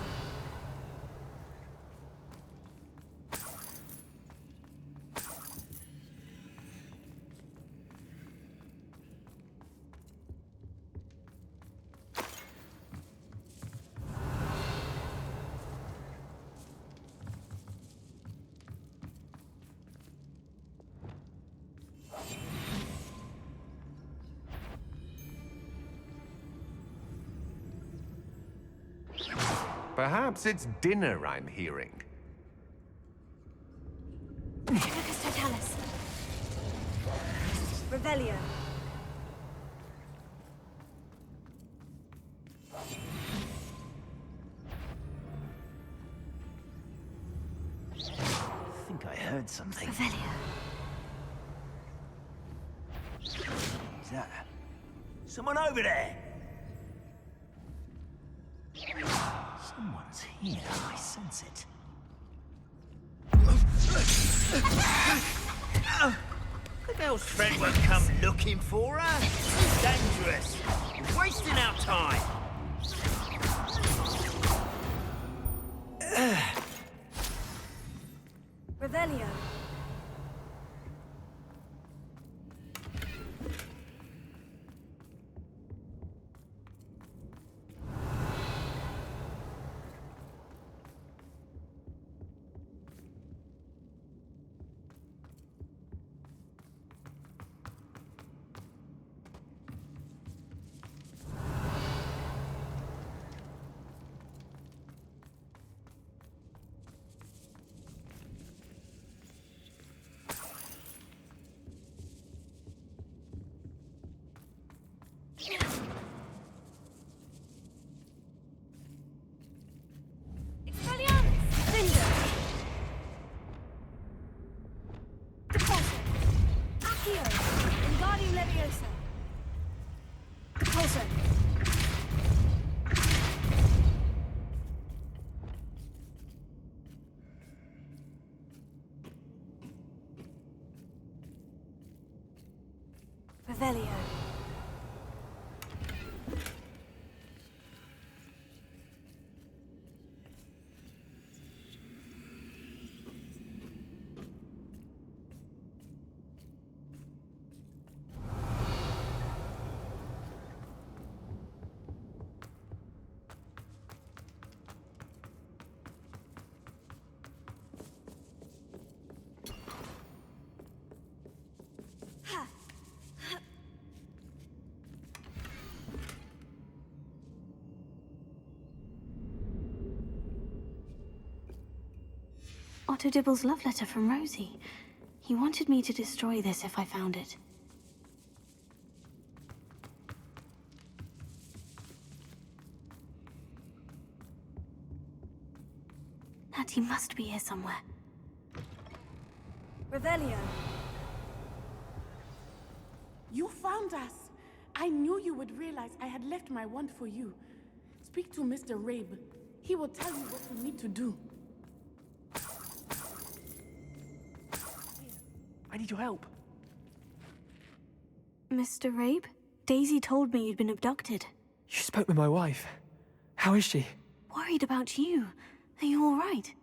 Perhaps it's dinner I'm hearing. Lucas Totalis. Revelio. I think I heard something. Revelio. Is that someone over there? Someone's here. I sense it. The girl's friend won't come looking for her. It's dangerous. We're wasting our time. Revelio. Revelio. Otto Dibble's love letter from Rosie. He wanted me to destroy this if I found it. Natty must be here somewhere. Revelio. You found us! I knew you would realize I had left my wand for you. Speak to Mr. Rabe. He will tell you what you need to do. I need your help. Mr. Rabe? Daisy told me you'd been abducted. You spoke with my wife. How is she? Worried about you. Are you all right?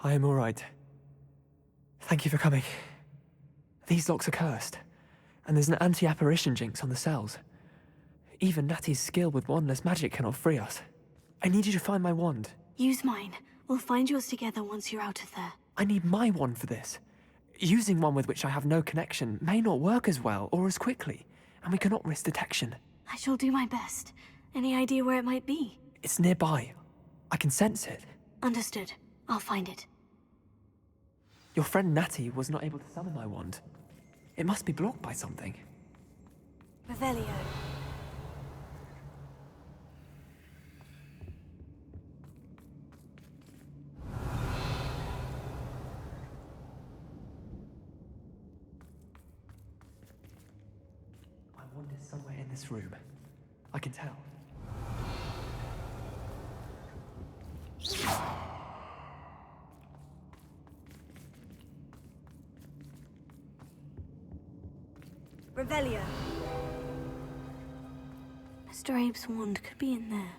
I am all right. Thank you for coming. These locks are cursed, and there's an anti-apparition jinx on the cells. Even Natty's skill with wandless magic cannot free us. I need you to find my wand. Use mine. We'll find yours together once you're out of there. I need my wand for this. Using one with which I have no connection may not work as well or as quickly, and we cannot risk detection. I shall do my best. Any idea where it might be? It's nearby. I can sense it. Understood. I'll find it. Your friend Natty was not able to summon my wand. It must be blocked by something. Revelio. My wand is somewhere in this room. I can tell. Revelio. Mr. Abe's wand could be in there.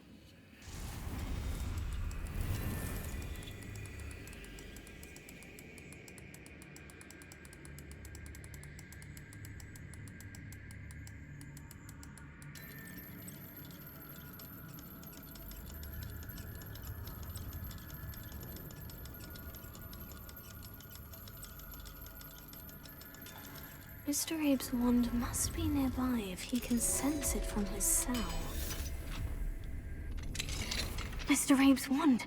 Mr. Abe's wand must be nearby if he can sense it from his cell. Mr. Abe's wand!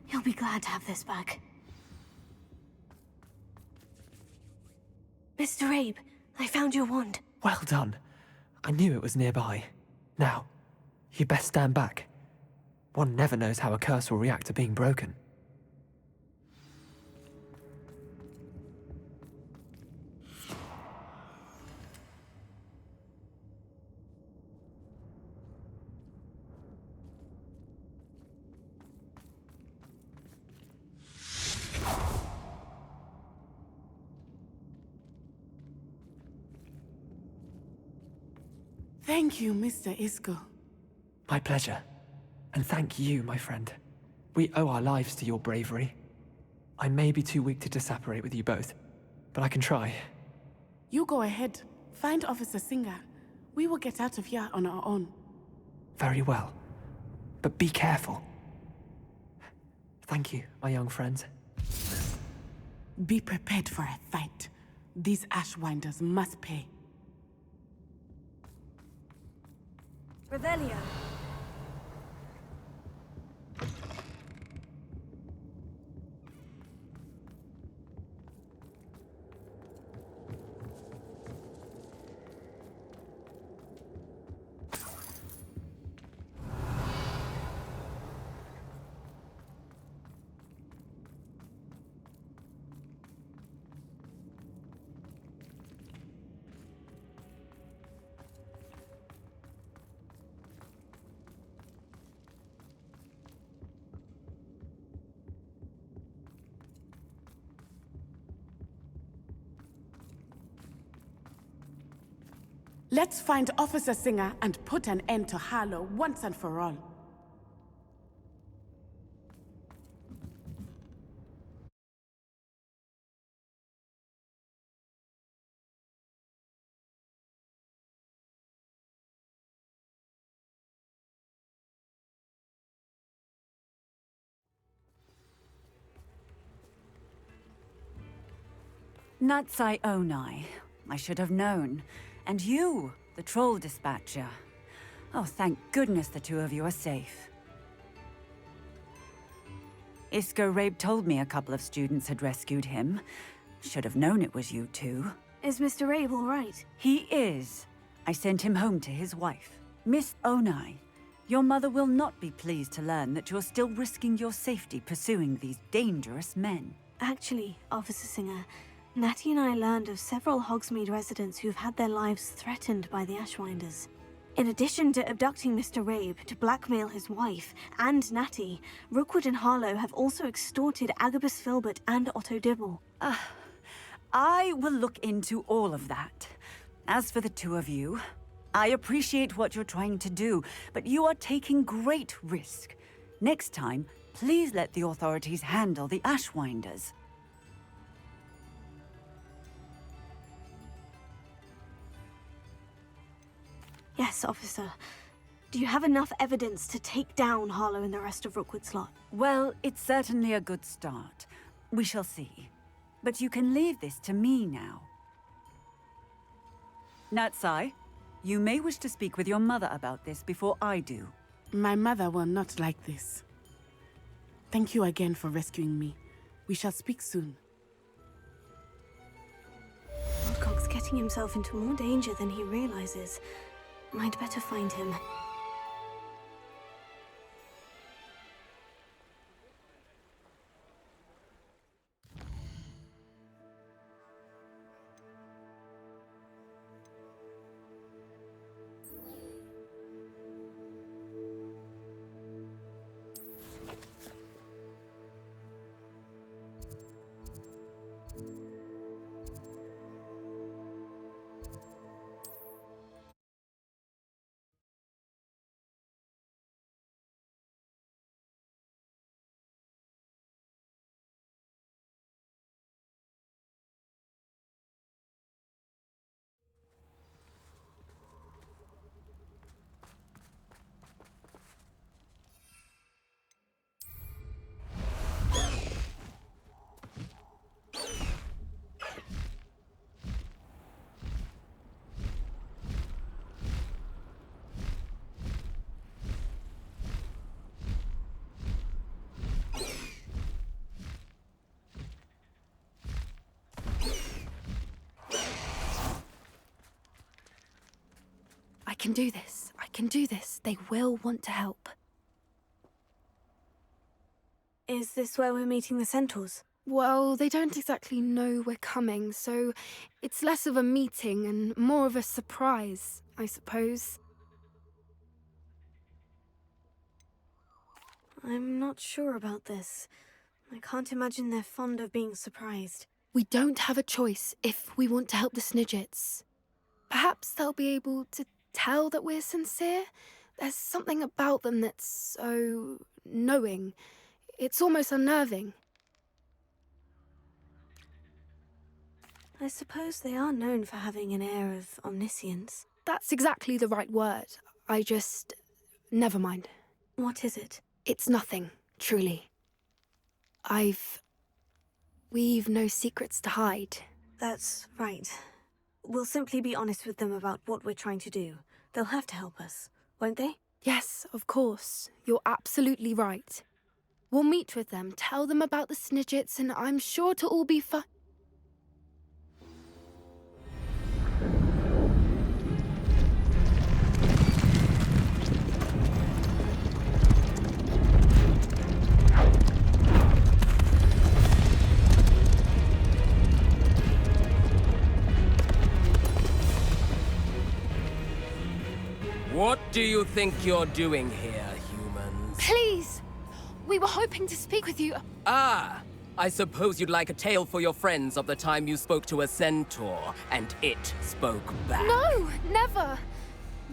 He'll be glad to have this back. Mr. Abe, I found your wand. Well done. I knew it was nearby. Now, you best stand back. One never knows how a curse will react to being broken. Thank you, Mr. Isco. My pleasure. And thank you, my friend. We owe our lives to your bravery. I may be too weak to disapparate with you both, but I can try. You go ahead. Find Officer Singer. We will get out of here on our own. Very well. But be careful. Thank you, my young friends. Be prepared for a fight. These Ashwinders must pay. Revelio. Let's find Officer Singer and put an end to Harlow once and for all. Natsai Onai. I should have known. And you, the troll dispatcher. Oh, thank goodness the two of you are safe. Isco Rabe told me a couple of students had rescued him. Should have known it was you two. Is Mr. Rabe all right? He is. I sent him home to his wife. Miss Onai, your mother will not be pleased to learn that you're still risking your safety pursuing these dangerous men. Actually, Officer Singer, Natty and I learned of several Hogsmeade residents who've had their lives threatened by the Ashwinders. In addition to abducting Mr. Rabe to blackmail his wife and Natty, Rookwood and Harlow have also extorted Agabus Filbert and Otto Dibble. I will look into all of that. As for the two of you, I appreciate what you're trying to do, but you are taking great risk. Next time, please let the authorities handle the Ashwinders. Yes, officer. Do you have enough evidence to take down Harlow and the rest of Rookwood's lot? Well, it's certainly a good start. We shall see. But you can leave this to me now. Natsai, you may wish to speak with your mother about this before I do. My mother will not like this. Thank you again for rescuing me. We shall speak soon. Woodcock's getting himself into more danger than he realizes. I'd better find him. I can do this. I can do this. They will want to help. Is this where we're meeting the Centaurs? Well, they don't exactly know we're coming, so it's less of a meeting and more of a surprise, I suppose. I'm not sure about this. I can't imagine they're fond of being surprised. We don't have a choice if we want to help the Snidgets. Perhaps they'll be able to tell that we're sincere. There's something about them that's so knowing. It's almost unnerving. I suppose they are known for having an air of omniscience. That's exactly the right word. Never mind. What is it? It's nothing, truly. We've no secrets to hide. That's right. We'll simply be honest with them about what we're trying to do. They'll have to help us, won't they? Yes, of course. You're absolutely right. We'll meet with them, tell them about the Snidgets, and I'm sure to all be fine. What do you think you're doing here, humans? Please! We were hoping to speak with you. Ah! I suppose you'd like a tale for your friends of the time you spoke to a centaur, and it spoke back. No, never!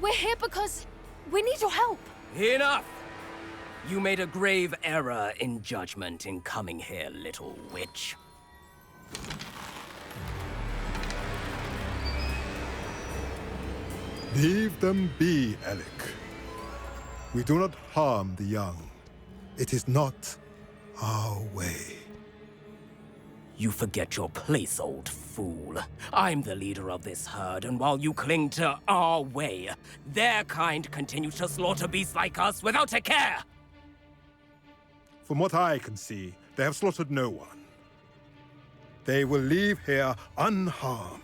We're here because we need your help. Enough! You made a grave error in judgment in coming here, little witch. Leave them be, Alec. We do not harm the young. It is not our way. You forget your place, old fool. I'm the leader of this herd, and while you cling to our way, their kind continue to slaughter beasts like us without a care! From what I can see, they have slaughtered no one. They will leave here unharmed.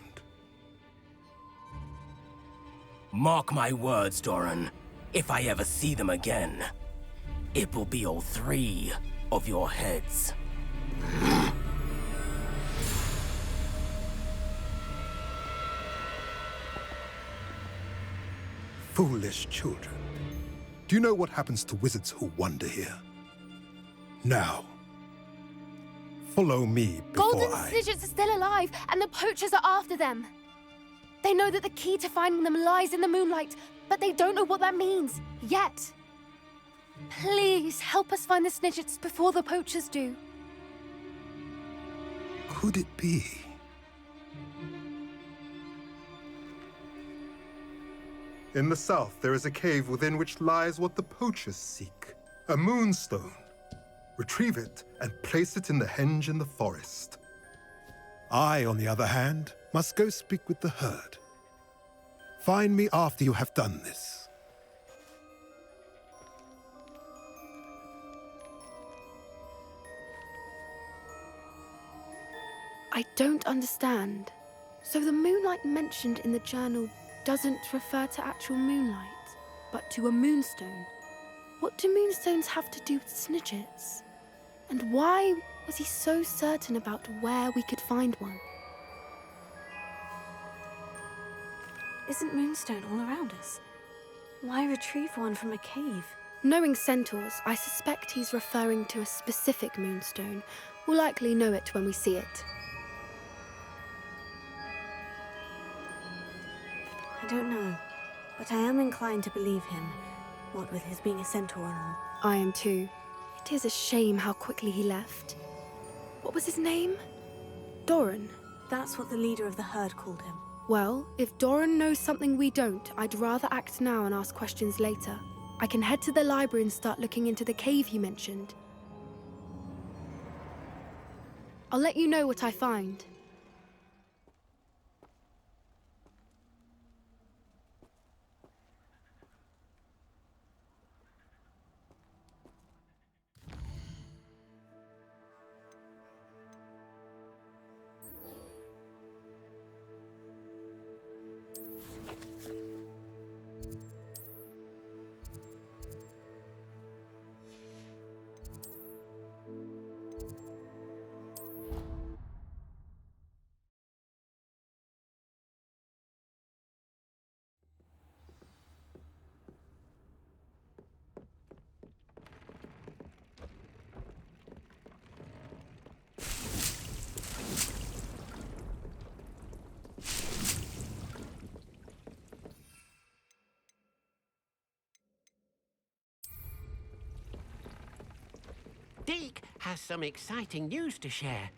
Mark my words, Doran. If I ever see them again, it will be all 3 of your heads. Foolish children. Do you know what happens to wizards who wander here? Now, follow me before Golden Snidgets are still alive, and the poachers are after them. They know that the key to finding them lies in the moonlight, but they don't know what that means, yet. Please, help us find the Snidgets before the poachers do. Could it be? In the south, there is a cave within which lies what the poachers seek. A moonstone. Retrieve it and place it in the henge in the forest. I, on the other hand, must go speak with the herd. Find me after you have done this. I don't understand. So the moonlight mentioned in the journal doesn't refer to actual moonlight, but to a moonstone. What do moonstones have to do with Snidgets? And why was he so certain about where we could find one? Isn't Moonstone all around us? Why retrieve one from a cave? Knowing centaurs, I suspect he's referring to a specific moonstone. We'll likely know it when we see it. I don't know, but I am inclined to believe him, what with his being a centaur and all. I am too. It is a shame how quickly he left. What was his name? Doran. That's what the leader of the herd called him. Well, if Doran knows something we don't, I'd rather act now and ask questions later. I can head to the library and start looking into the cave he mentioned. I'll let you know what I find. Deke has some exciting news to share.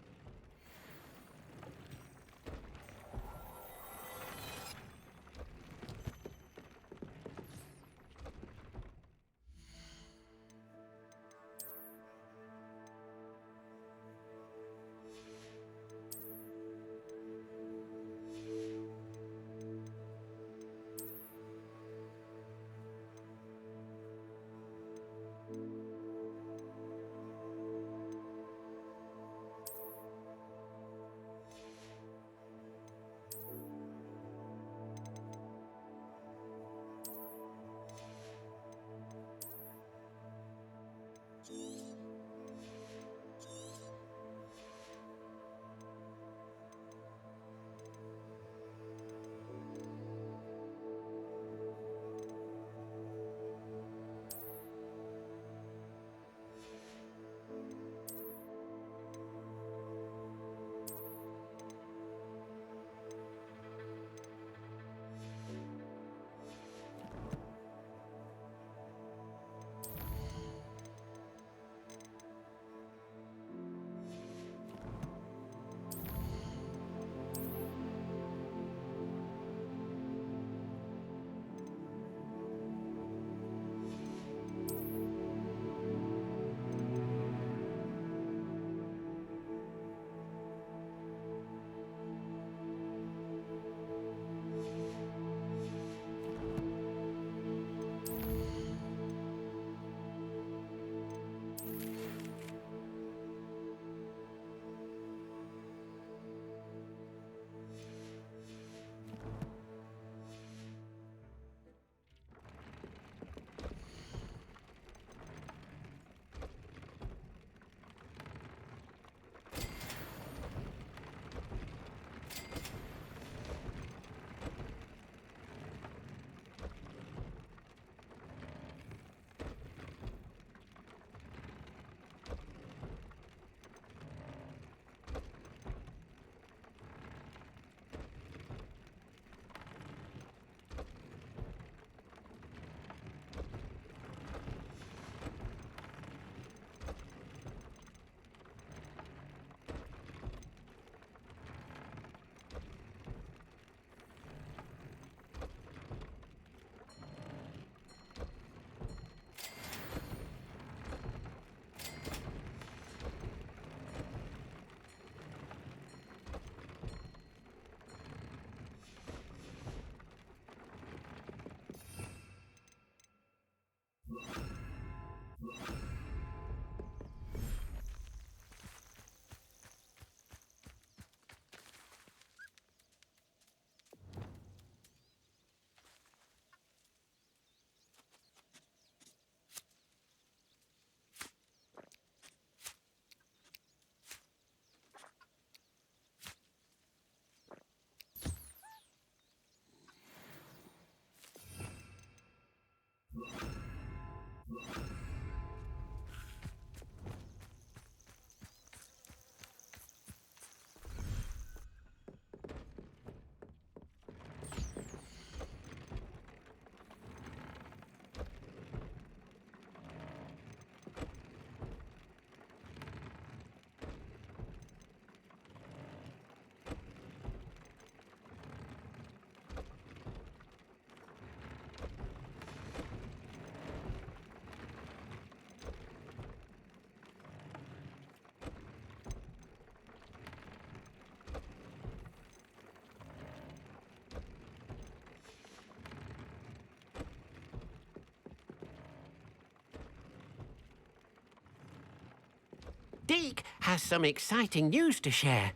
Deke has some exciting news to share.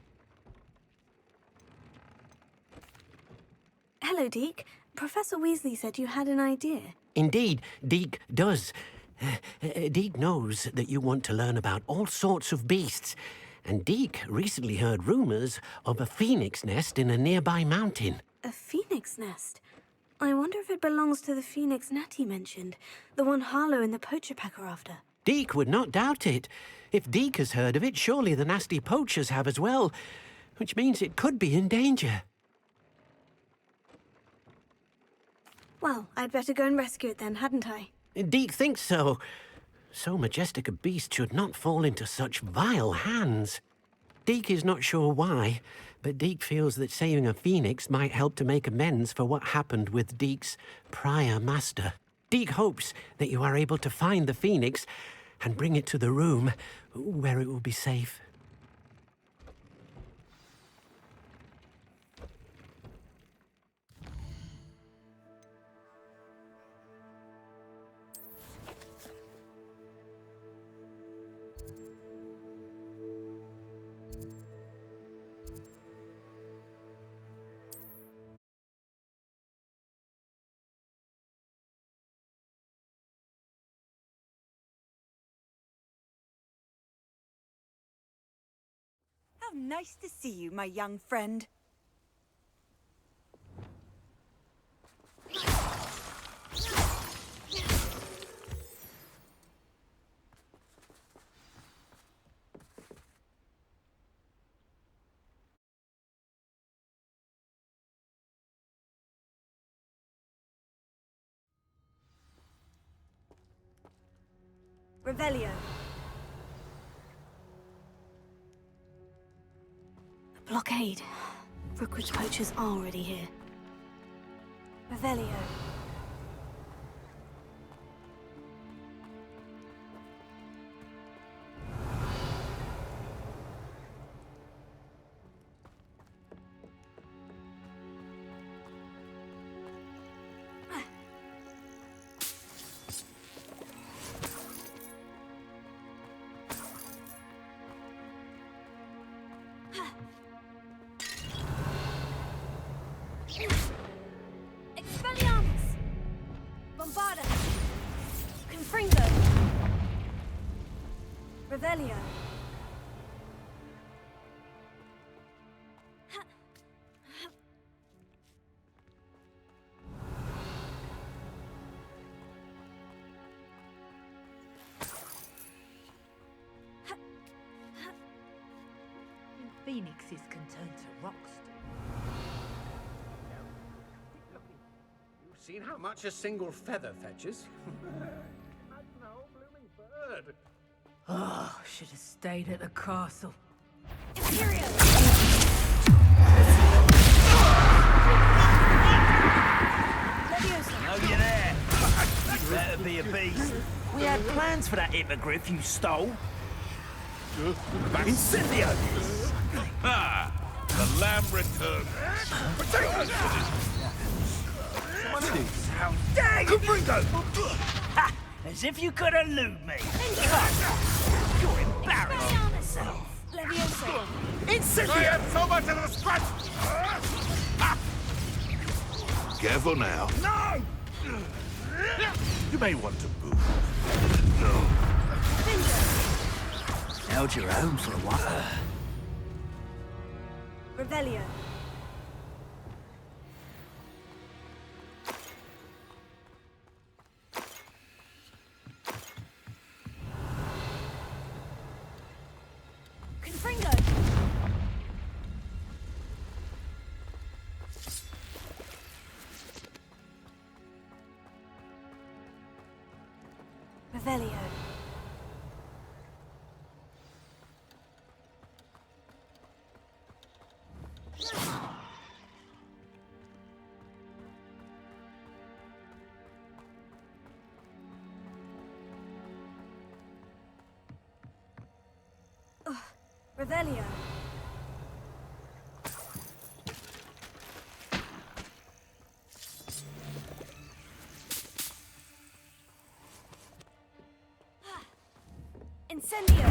Hello, Deke. Professor Weasley said you had an idea. Indeed, Deke does. Deke knows that you want to learn about all sorts of beasts, and Deke recently heard rumors of a phoenix nest in a nearby mountain. A phoenix nest? I wonder if it belongs to the phoenix Natty mentioned, the one Harlow and the poacher pack are after. Deke would not doubt it. If Deke has heard of it, surely the nasty poachers have as well, which means it could be in danger. Well, I'd better go and rescue it then, hadn't I? Deke thinks so. So majestic a beast should not fall into such vile hands. Deke is not sure why, but Deke feels that saving a phoenix might help to make amends for what happened with Deke's prior master. Deke hopes that you are able to find the phoenix and bring it to the room where it will be safe. How nice to see you, my young friend. Revelio. Blockade. Brookwood's poachers are already here. Revelio. Revelio. Phoenixes can turn to rocks. You've seen how much a single feather fetches? Imagine a whole blooming bird. Oh, should have stayed at the castle. Imperial! Oh, you're there. You better be a beast. We had plans for that hippogriff you stole. Incendio! Ha! The lamb returns. How dare you! Ha! As if you could elude me. You're embarrassed. Leviosa. Incendio! I am so much of a scratch! Careful now. No! You may want to move. No. Held your own for a while. Revelio. Confringo. Revelio. Revelio. Incendio.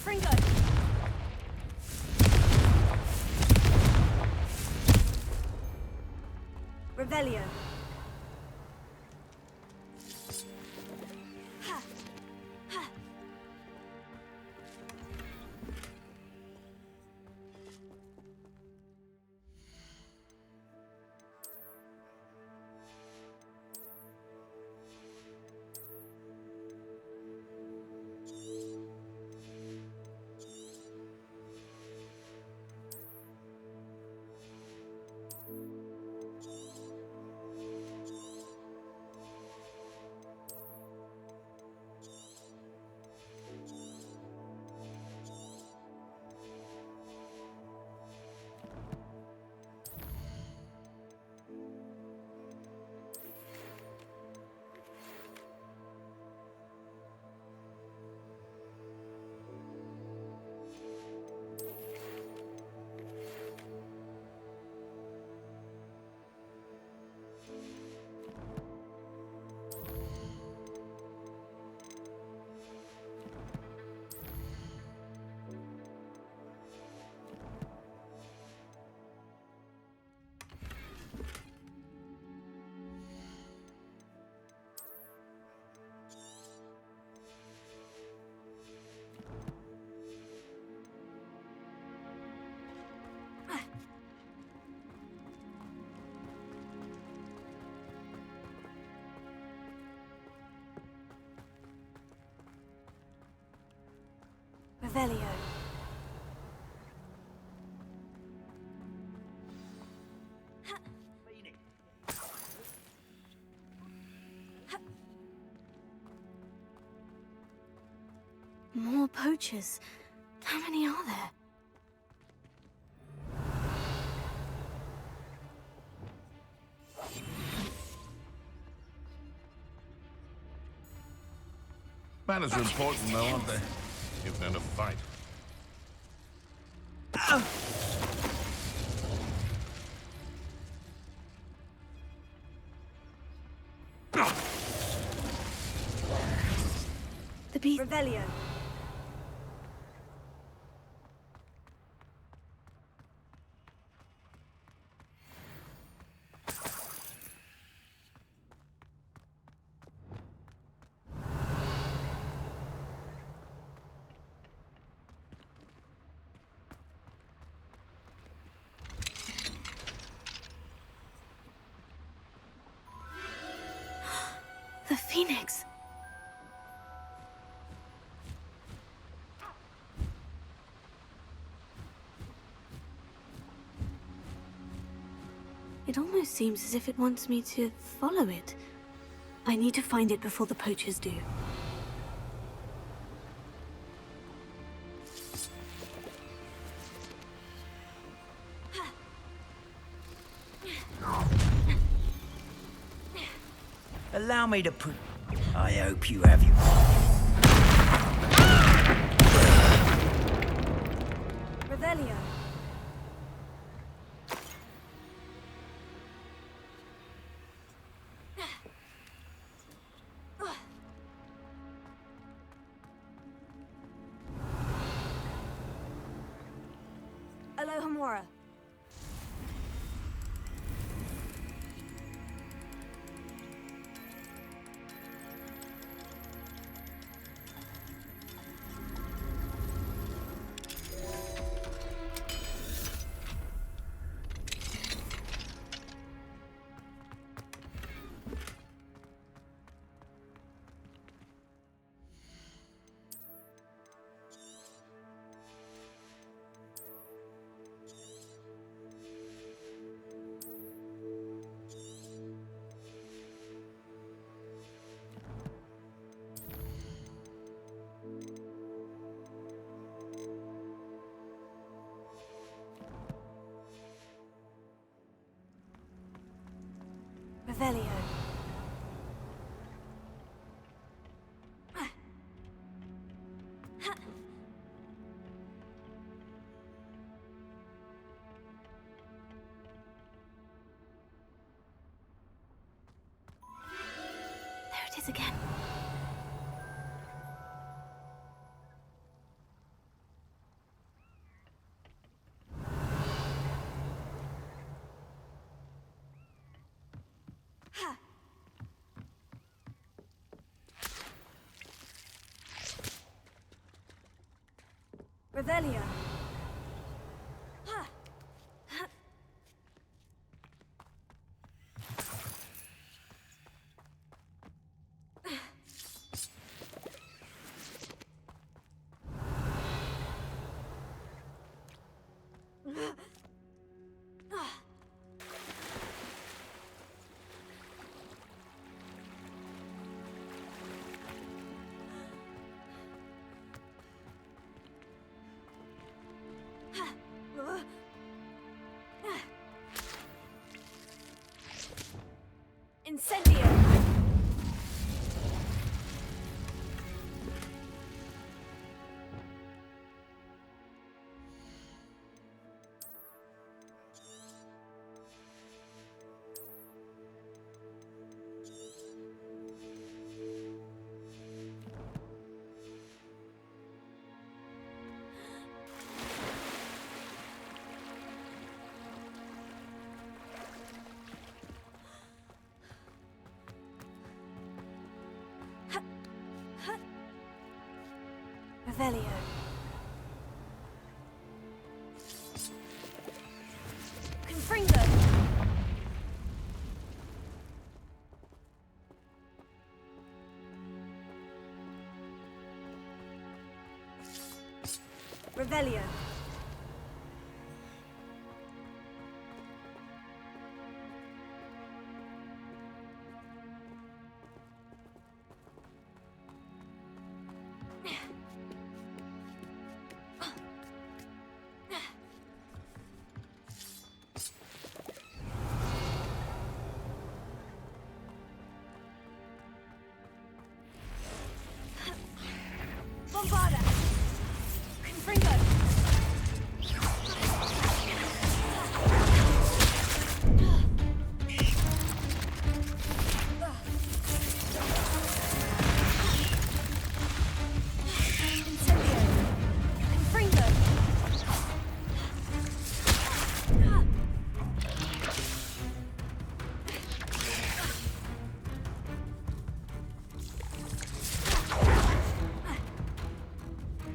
Fringo! Revelio. Revelio. More poachers. How many are there? Manners are important, though, aren't they? Even in a fight. The beast. Revelio. The phoenix. It almost seems as if it wants me to follow it. I need to find it before the poachers do. Allow me to put... I hope you have your... Revelio. Alohomora. Revelio. There it is again. Revelio. Incendio! Revelio. Confringo. Revelio. Bombarda! Confringo! Incendio! Confringo!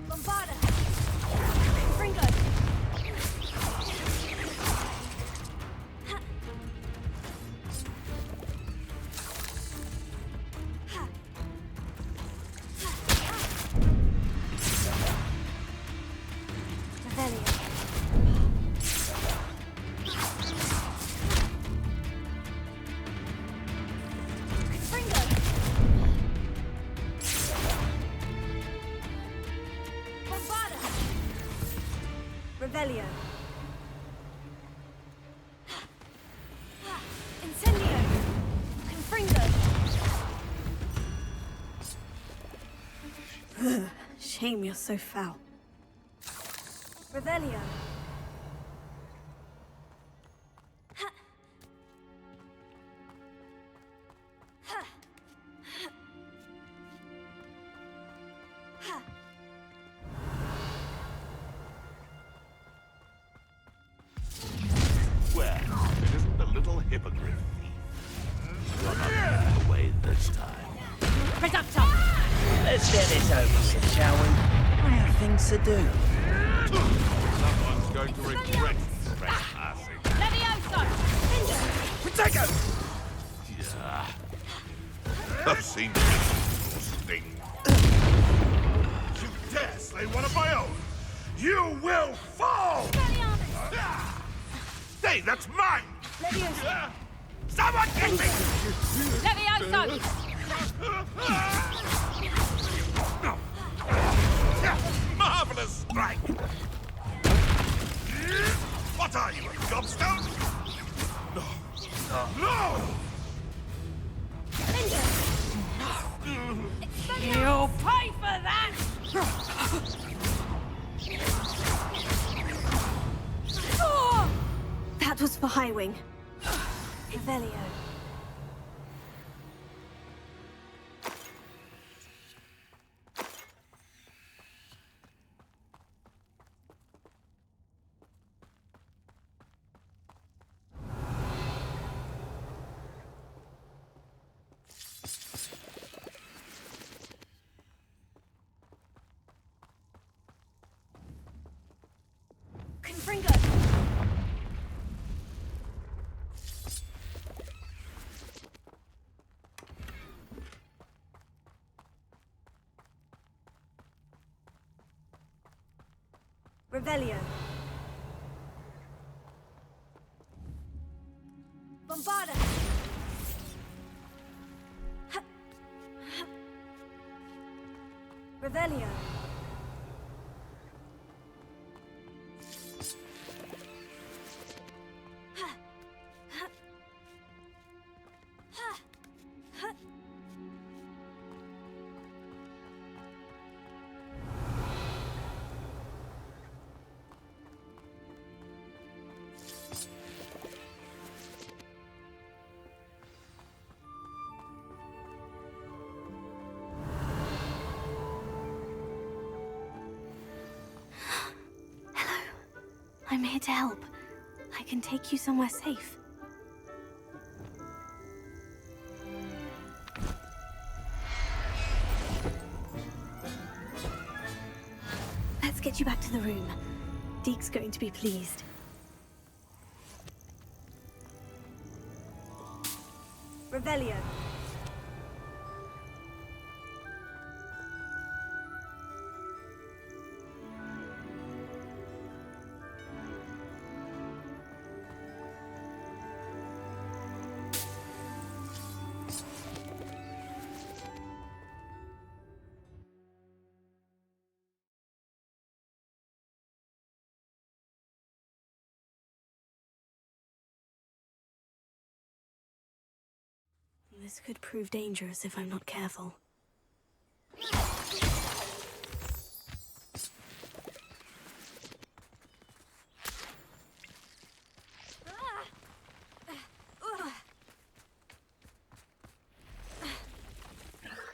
Bombarda! Confringo! Revelio. Confringo! Bombarda! Revelio. Incendio! Confringo! Shame you're so foul. Revelio. Well, it isn't the little hippogriff thief. You're not getting away this time. Reductor! Let's get this over with, shall we? I have things to do. Someone's going to regret trespassing. Levioso! Protego! Yeah. I've seen this sting. You dare slay one of my own! You will fall! Hey, that's mine! Levioso! Someone get me! Levioso! Marvelous strike! What are you, a gobstone? No! No! You'll pay for that! That was for Highwing. Revelio. Revelio. Bombarda. Revelio. I'm here to help. I can take you somewhere safe. Let's get you back to the room. Deke's going to be pleased. Revelio. This could prove dangerous if I'm not careful.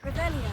Revelio.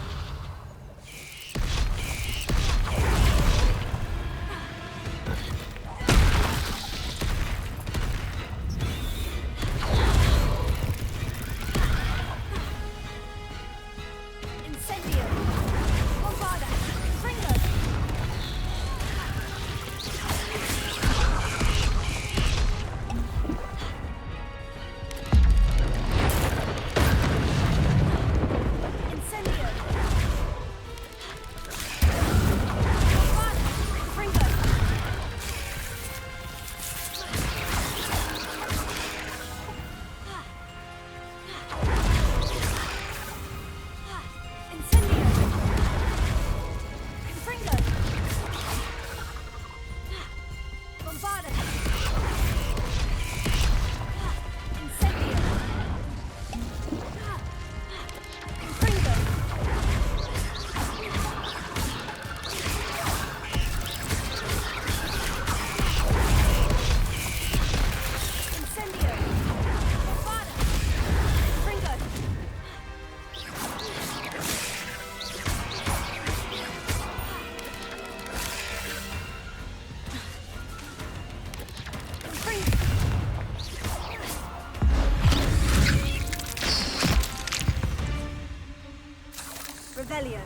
Revelio.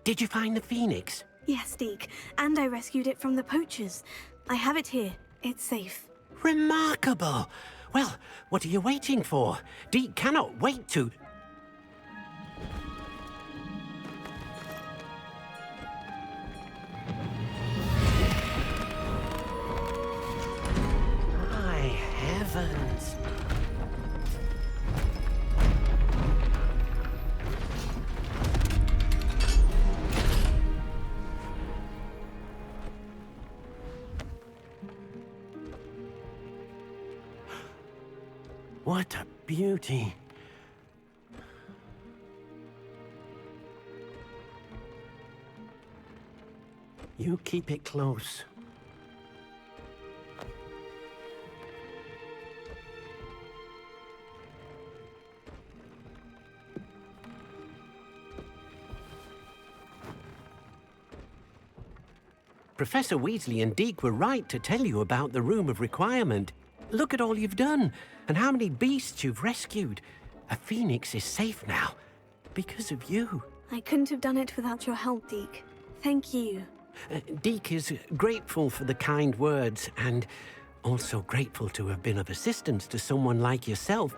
Did you find the phoenix? Yes, Deke. And I rescued it from the poachers. I have it here. It's safe. Remarkable! Well, what are you waiting for? Deke cannot wait to... My heavens! What a beauty! You keep it close. Professor Weasley and Deke were right to tell you about the Room of Requirement. Look at all you've done, and how many beasts you've rescued. A phoenix is safe now, because of you. I couldn't have done it without your help, Deke. Thank you. Deke is grateful for the kind words, and also grateful to have been of assistance to someone like yourself.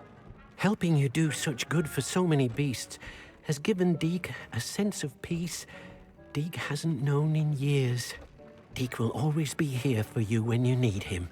Helping you do such good for so many beasts has given Deke a sense of peace Deke hasn't known in years. Deke will always be here for you when you need him.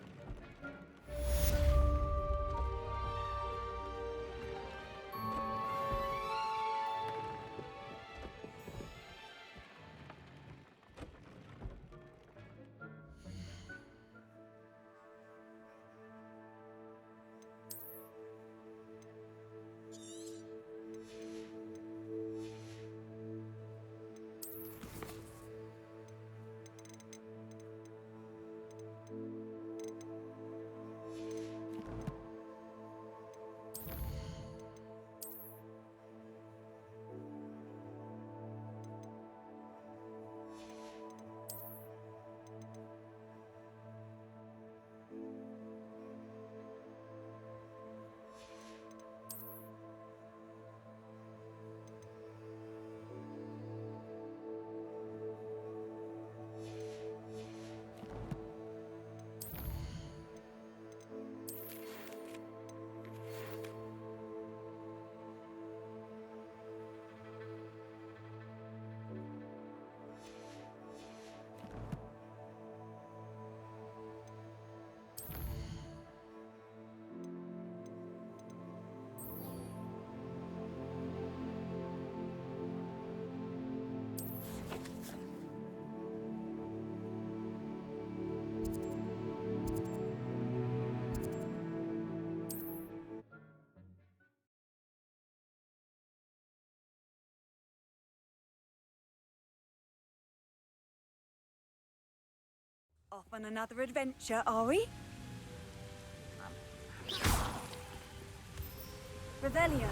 Off on another adventure, are we? Revelio.